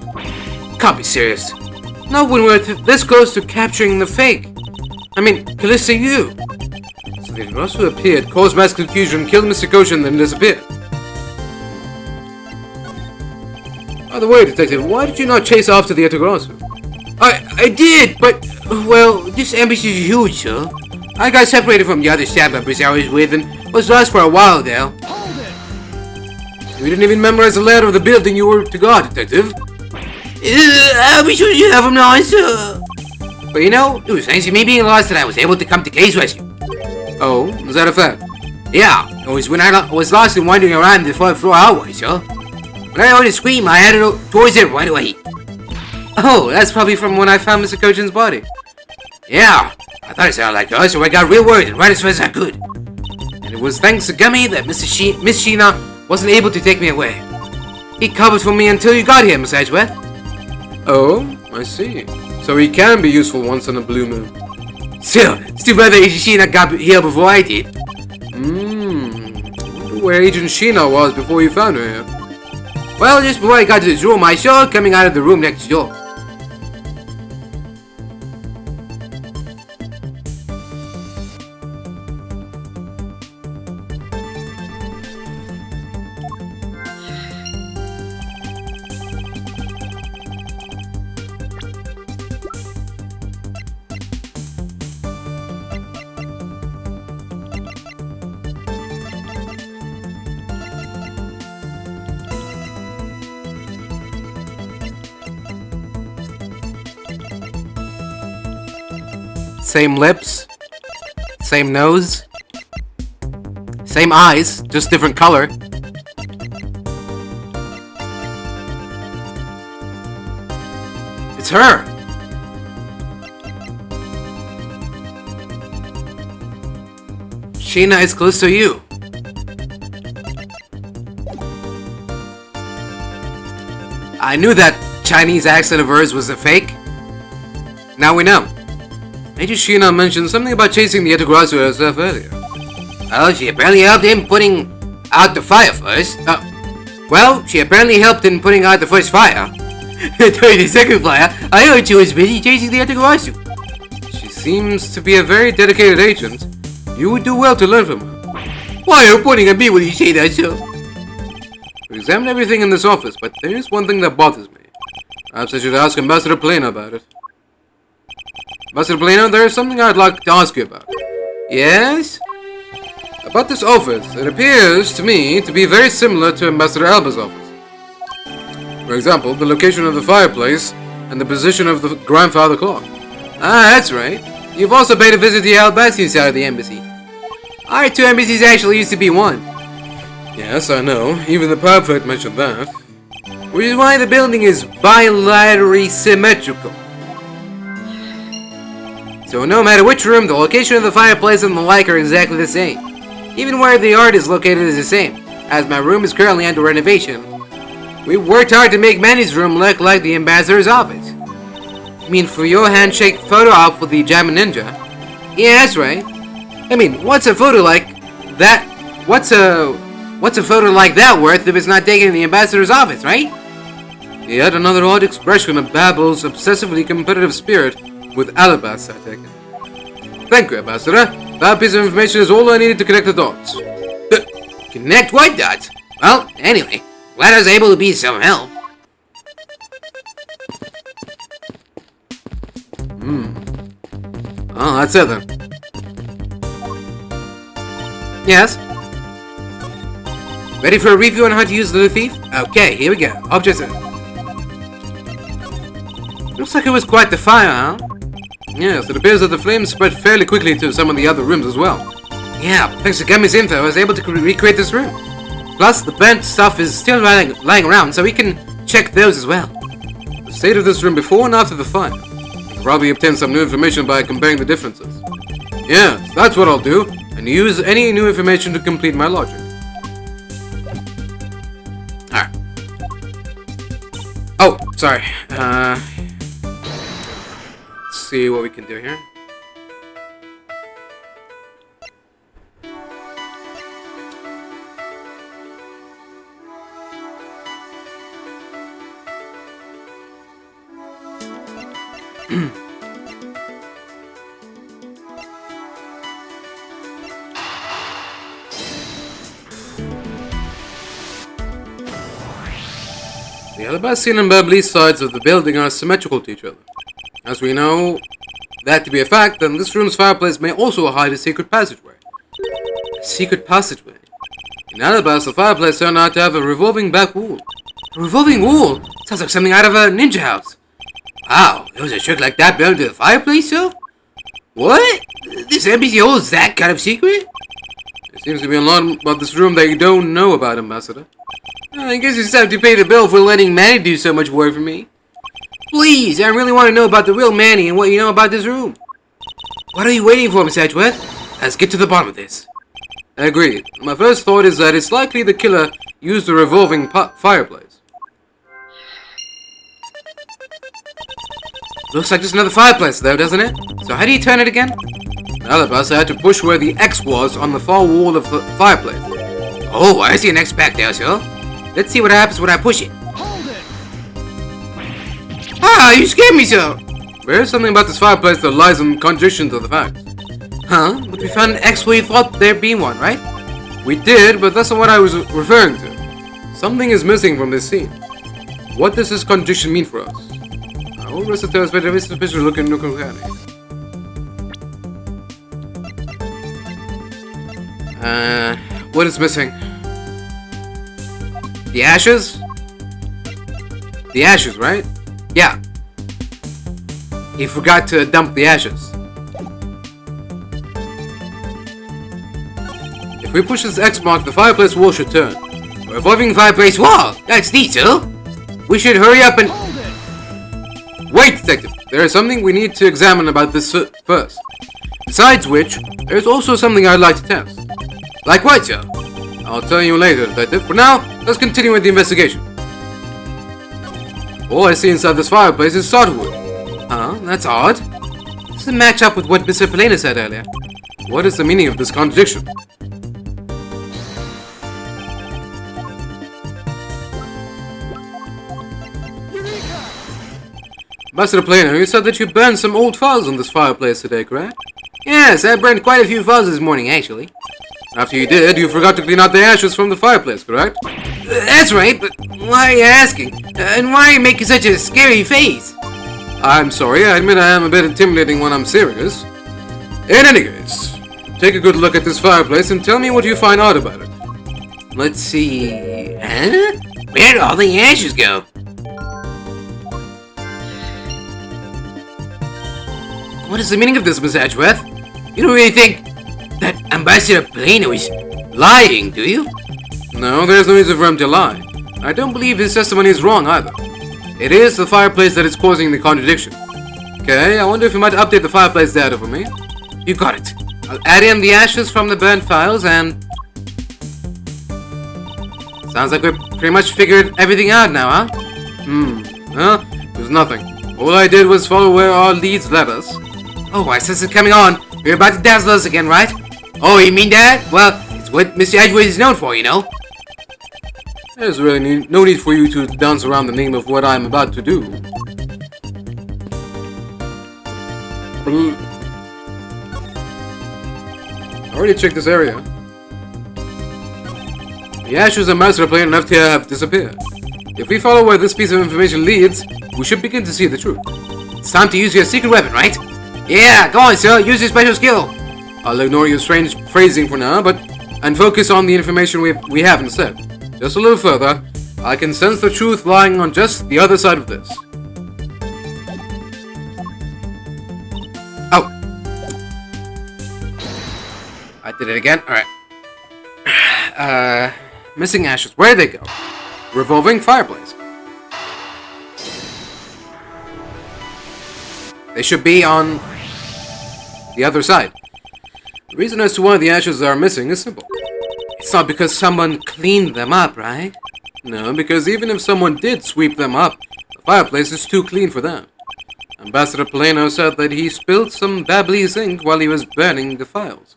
Can't be serious. No one were this close to capturing the fake. I mean, Calista, you.
So the Yatagarasu who appeared, caused mass confusion, killed Mr. Koshin, then disappeared. By the way, Detective, why did you not chase after the Yatagarasu?
I did, but, well, this embassy is huge, sir. I got separated from the other staff members I was with and was lost for a while there.
Hold it!
You didn't even memorize the layout of the building you were to guard, Detective.
I'll be sure you have him now, sir. But you know, it was thanks to me being lost that I was able to come to Kay's rescue.
Oh, is that a fact?
Yeah, it was when I was lost and wandering around the 4th floor hallway, sir. When I heard a scream, I headed towards it right away.
Oh, that's probably from when I found Mr. Kojin's body.
Yeah, I thought it sounded like her, so I got real worried and ran as fast as I could.
And it was thanks to Gummy that
Miss Sheena wasn't able to take me away. He covered for me until you got here, Miss Edgeworth.
Oh, I see. So he can be useful once in a blue moon.
Still better Agent Sheena got here before I did.
Wonder where Agent Sheena was before you found her here.
Well, just before I got to this room, I saw her coming out of the room next door.
Same lips, same nose, same eyes, just different color. It's her! Sheena is close to you. I knew that Chinese accent of hers was a fake. Now we know. Agent Sheena mentioned something about chasing the Yatagarasu herself earlier.
Well, she apparently helped in putting out the fire first. She apparently helped in putting out the first fire. During the second fire, I heard she was busy chasing the Yatagarasu.
She seems to be a very dedicated agent. You would do well to learn from her.
Why are you pointing at me when you say that, sir?
We examined everything in this office, but there is one thing that bothers me. Perhaps I should ask Ambassador Plano about it. Ambassador Plano, there is something I'd like to ask you about.
Yes?
About this office, it appears to me to be very similar to Ambassador Alba's office. For example, the location of the fireplace and the position of the grandfather clock.
Ah, that's right. You've also paid a visit to the Albacian side of the embassy. Our two embassies actually used to be one.
Yes, I know. Even the Perfect mentioned that.
Which is why the building is bilaterally symmetrical. So no matter which room, the location of the fireplace and the like are exactly the same. Even where the art is located is the same, as my room is currently under renovation. We worked hard to make Manny's room look like the ambassador's office. I mean, for your handshake photo op with the Jama Ninja? Yeah, that's right. I mean, what's a photo like that? What's a photo like that worth if it's not taken in the ambassador's office, right?
Yet another odd expression of Babel's obsessively competitive spirit with Alabas, I take it. Thank you, Ambassador. That piece of information is all I needed to connect the dots.
Connect what dots? Well, anyway, glad I was able to be some help.
Oh, that's it then.
Yes? Ready for a review on how to use the thief? Okay, here we go. Objects. Looks like it was quite the fire, huh?
Yes, it appears that the flames spread fairly quickly to some of the other rooms as well.
Yeah, thanks to Gummy's info, I was able to recreate this room. Plus, the burnt stuff is still lying around, so we can check those as well.
The state of this room before and after the fire. I can probably obtain some new information by comparing the differences. Yes, that's what I'll do, and use any new information to complete my logic.
Alright. Oh, sorry.
Let's see what we can do here. The Alabasian and Babli sides of the building are symmetrical to each other. As we know that to be a fact, then this room's fireplace may also hide a secret passageway.
A secret passageway?
In Alabas, the fireplace turned out to have a revolving back wall.
A revolving wall? Sounds like something out of a ninja house. Wow, there was a trick like that built into the fireplace, so? What? This embassy holds that kind of secret?
There seems to be a lot about this room that you don't know about, Ambassador.
I guess you just have to pay the bill for letting Manny do so much work for me. Please, I really want to know about the real Manny and what you know about this room. What are you waiting for, Miss Edgeworth? Let's get to the bottom of this.
Agreed. My first thought is that it's likely the killer used a revolving fireplace.
Looks like just another fireplace though, doesn't it? So how do you turn it again?
Alabas, I had to push where the X was on the far wall of the fireplace.
Oh, I see an X back there, sir. Let's see what happens when I push it.
Hold it!
Ah, you scared me, sir.
There is something about this fireplace that lies in contradiction to the facts.
Huh? But we found an X where you thought there'd be one, right?
We did, but that's not what I was referring to. Something is missing from this scene. What does this contradiction mean for us? I will rest the very suspicious look in Nukukani. What is missing?
The ashes?
The ashes, right?
Yeah. He forgot to dump the ashes.
If we push this X mark, the fireplace wall should turn.
A revolving fireplace wall! That's neat, sir. We should hurry up and...
Hold it!
Wait, Detective! There is something we need to examine about this first. Besides which, there is also something I'd like to test.
Like what, sir?
I'll tell you later, Detective. For now, let's continue with the investigation. All I see inside this fireplace is sawwood.
Huh? That's odd. Doesn't match up with what Mr. Polina said earlier.
What is the meaning of this contradiction?
Eureka!
Ambassador Plano, you said that you burned some old files on this fireplace today, correct?
Yes, I burned quite a few files this morning, actually.
After you did, you forgot to clean out the ashes from the fireplace, correct?
That's right, but why are you asking? And why are you making such a scary face?
I'm sorry, I admit I am a bit intimidating when I'm serious. In any case, take a good look at this fireplace and tell me what you find odd about it.
Let's see... Huh? Where'd all the ashes go? What is the meaning of this, Miss Edgeworth? You don't really think that Ambassador Plano is lying, do you?
No, there's no reason for him to lie. I don't believe his testimony is wrong either. It is the fireplace that is causing the contradiction. Okay, I wonder if you might update the fireplace data for me.
You got it. I'll add in the ashes from the burnt files and... Sounds like we've pretty much figured everything out now, huh?
Well, there's nothing. All I did was follow where our leads led us.
Oh, I sense it coming on. You're about to dazzle us again, right? Oh, you mean that? Well, it's what Mr. Edgeworth is known for, you know?
There's really no need for you to dance around the name of what I'm about to do. I already checked this area. The ashes and master plane left here have disappeared. If we follow where this piece of information leads, we should begin to see the truth.
It's time to use your secret weapon, right? Yeah, go on, sir. Use your special skill.
I'll ignore your strange phrasing for now, and focus on the information we have instead. Just a little further, I can sense the truth lying on just the other side of this.
Oh. I did it again. Alright. Missing ashes. Where'd they go?
Revolving fireplace.
They should be on the other side.
The reason as to why the ashes are missing is simple.
It's not because someone cleaned them up, right?
No, because even if someone did sweep them up, the fireplace is too clean for that. Ambassador Plano said that he spilled some Babley's ink while he was burning the files.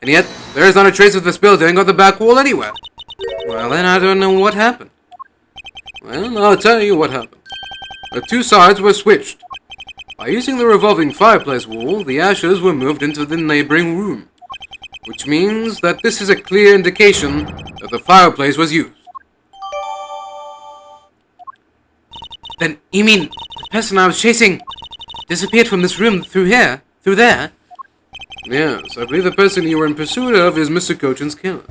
And yet, there is not a trace of the spilled ink on the back wall anywhere.
Well, then I don't know what happened.
Well, I'll tell you what happened. The two sides were switched. By using the revolving fireplace wall, the ashes were moved into the neighboring room, which means that this is a clear indication that the fireplace was used.
Then, you mean the person I was chasing disappeared from this room through there?
Yes, I believe the person you were in pursuit of is Mr. Cochin's killer,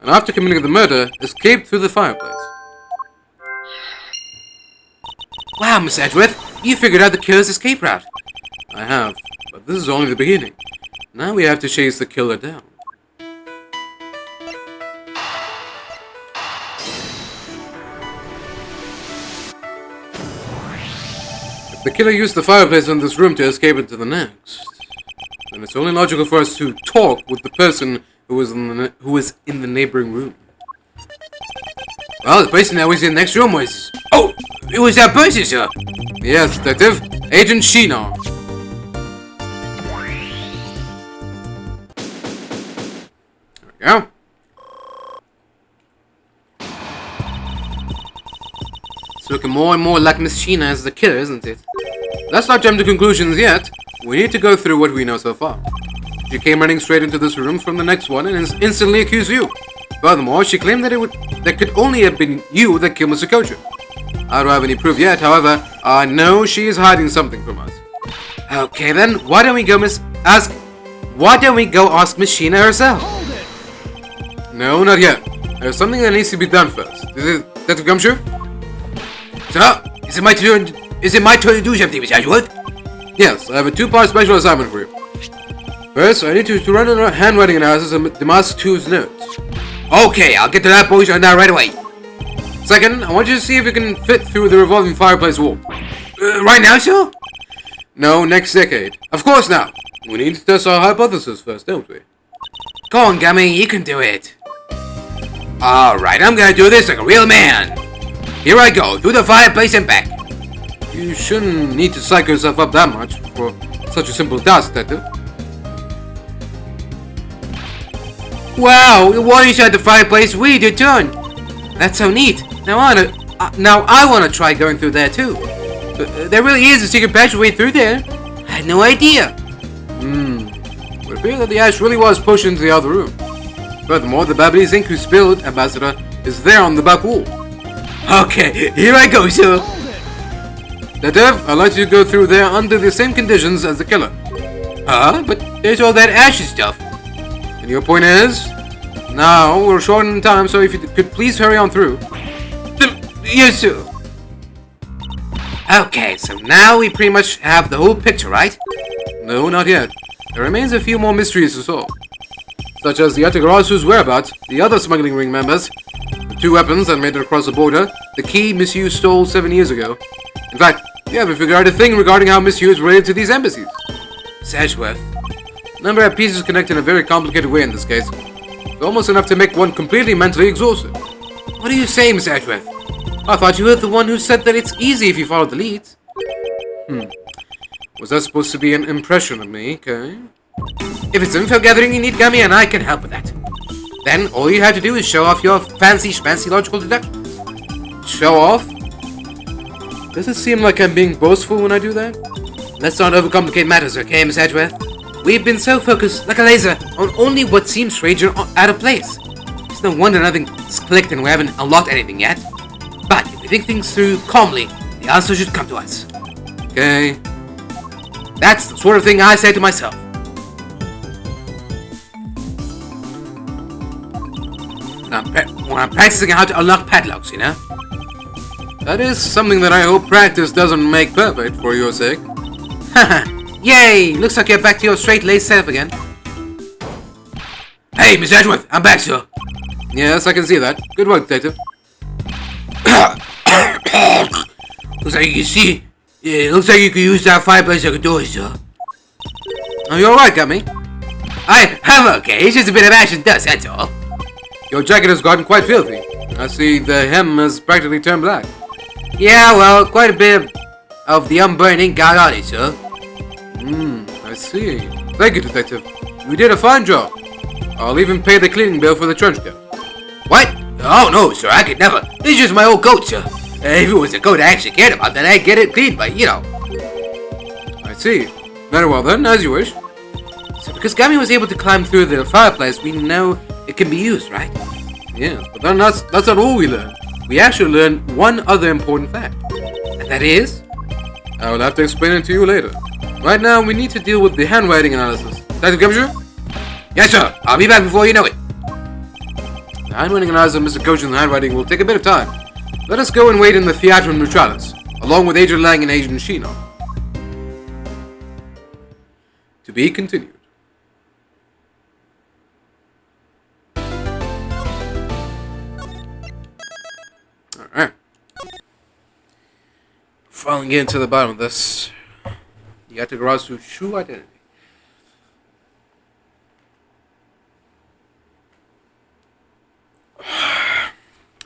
and after committing the murder, escaped through the fireplace.
Wow, Miss Edgeworth, you figured out the killer's escape route.
I have, but this is only the beginning. Now we have to chase the killer down. If the killer used the fireplace in this room to escape into the next, then it's only logical for us to talk with the person who was in the neighboring room.
Well, the person that was in the next room was... Oh! It was that person, sir!
Yes, Detective. Agent Shinar. There we go.
It's looking more and more like Miss Sheena as the killer, isn't it?
Let's not jump to conclusions yet. We need to go through what we know so far. She came running straight into this room from the next one and instantly accused you. Furthermore, she claimed that that could only have been you that killed Mr. Cochin. I don't have any proof yet, however, I know she is hiding something from us.
Okay then, why don't we go ask Miss Sheena herself?
Hold it!
No, not yet. There's something that needs to be done first. Detective Gumshoe?
Sir, is it my turn to do something, Miss Edgeworth?
Yes, I have a two-part special assignment for you. First, I need you to run a handwriting analysis of Damask 2's notes.
Okay, I'll get to that boys on that right away.
Second, I want you to see if you can fit through the revolving fireplace wall.
Right now, sir?
No, next decade. Of course now. We need to test our hypothesis first, don't we?
Go on, Gummy, you can do it. Alright, I'm gonna do this like a real man. Here I go, through the fireplace and back.
You shouldn't need to psych yourself up that much for such a simple task, Detective.
Wow, the water inside the fireplace really did turn. That's so neat. Now I wanna try going through there too. There really is a secret passageway through there. I had no idea.
It would appear that the ash really was pushed into the other room. Furthermore, the Babbly's ink you spilled, Ambassador, is there on the back wall.
Okay, here I go, sir.
Detective, I'd like you to go through there under the same conditions as the killer.
Huh? But there's all that ashy stuff.
And your point is? Now, we're short on time, so if you could please hurry on through.
Yes, sir. Okay, so now we pretty much have the whole picture, right?
No, not yet. There remains a few more mysteries to solve. Such as the Yatagarasu's whereabouts, the other smuggling ring members, the 2 weapons that made it across the border, the key Miss Hughes stole 7 years ago. In fact, you haven't figured out a thing regarding how Miss Hughes is related to these embassies.
Sedgeworth.
Number of pieces connect in a very complicated way in this case. It's almost enough to make one completely mentally exhausted.
What are you saying, Miss Edgeworth? I thought you were the one who said that it's easy if you follow the leads.
Was that supposed to be an impression of me? Okay.
If it's info gathering you need, Gummy, and I can help with that. Then all you have to do is show off your fancy schmancy logical deductions.
Show off? Does it seem like I'm being boastful when I do that?
Let's not overcomplicate matters, okay, Miss Edgeworth? We've been so focused, like a laser, on only what seems strange or out of place. It's no wonder nothing's clicked and we haven't unlocked anything yet. But if we think things through calmly, the answer should come to us.
Okay.
That's the sort of thing I say to myself. When I'm practicing how to unlock padlocks, you know?
That is something that I hope practice doesn't make perfect for your sake.
Haha. Yay! Looks like you're back to your straight-laced self again. Hey, Miss Edgeworth, I'm back, sir.
Yes, I can see that. Good work, detective.
Looks like you can see. Yeah, looks like you can use that fireplace like a door, sir.
Are you alright, Gummy?
I'm okay. It's just a bit of ash and dust, that's all.
Your jacket has gotten quite filthy. I see the hem has practically turned black.
Yeah, well, quite a bit of the unburned ink got on it, sir.
I see. Thank you, detective. You did a fine job. I'll even pay the cleaning bill for the trench coat.
What? Oh, no, sir, I could never. This is just my old coat, sir. If it was a coat I actually cared about, then I'd get it cleaned, but, you know.
I see. Very well then, as you wish.
So because Gummy was able to climb through the fireplace, we know it can be used, right?
Yes, but then that's not all we learned. We actually learned one other important fact.
And that is?
I will have to explain it to you later. Right now, we need to deal with the handwriting analysis. Detective Gumshoe?
Yes, sir. I'll be back before you know it.
The handwriting analysis of Mr. Coach's handwriting will take a bit of time. Let us go and wait in the Theatrum Neutralis, along with Agent Lang and Agent Shino. To be continued. Alright. Finally getting to the bottom of this. Yatagarasu true identity.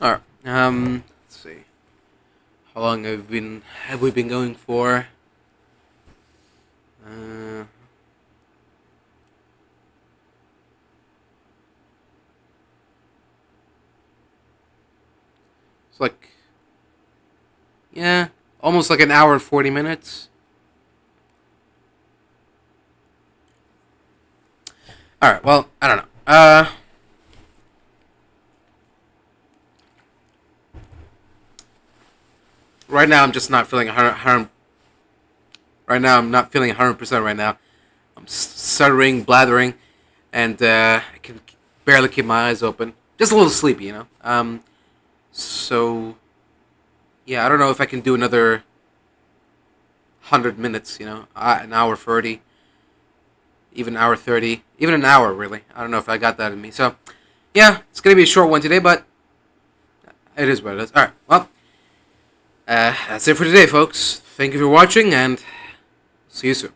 Alright, let's see. How long have we been going for? It's like, yeah, almost like an hour and 40 minutes. Alright, well, I don't know. Right now, I'm just not feeling 100. Right now, I'm not feeling 100% right now. I'm stuttering, blathering, and I can barely keep my eyes open. Just a little sleepy, you know. So, yeah, I don't know if I can do another 100 minutes, you know, an hour 30, even an hour 30, even an hour, really. I don't know if I got that in me. So, yeah, it's going to be a short one today, but it is what it is. All right, well, that's it for today, folks. Thank you for watching, and see you soon.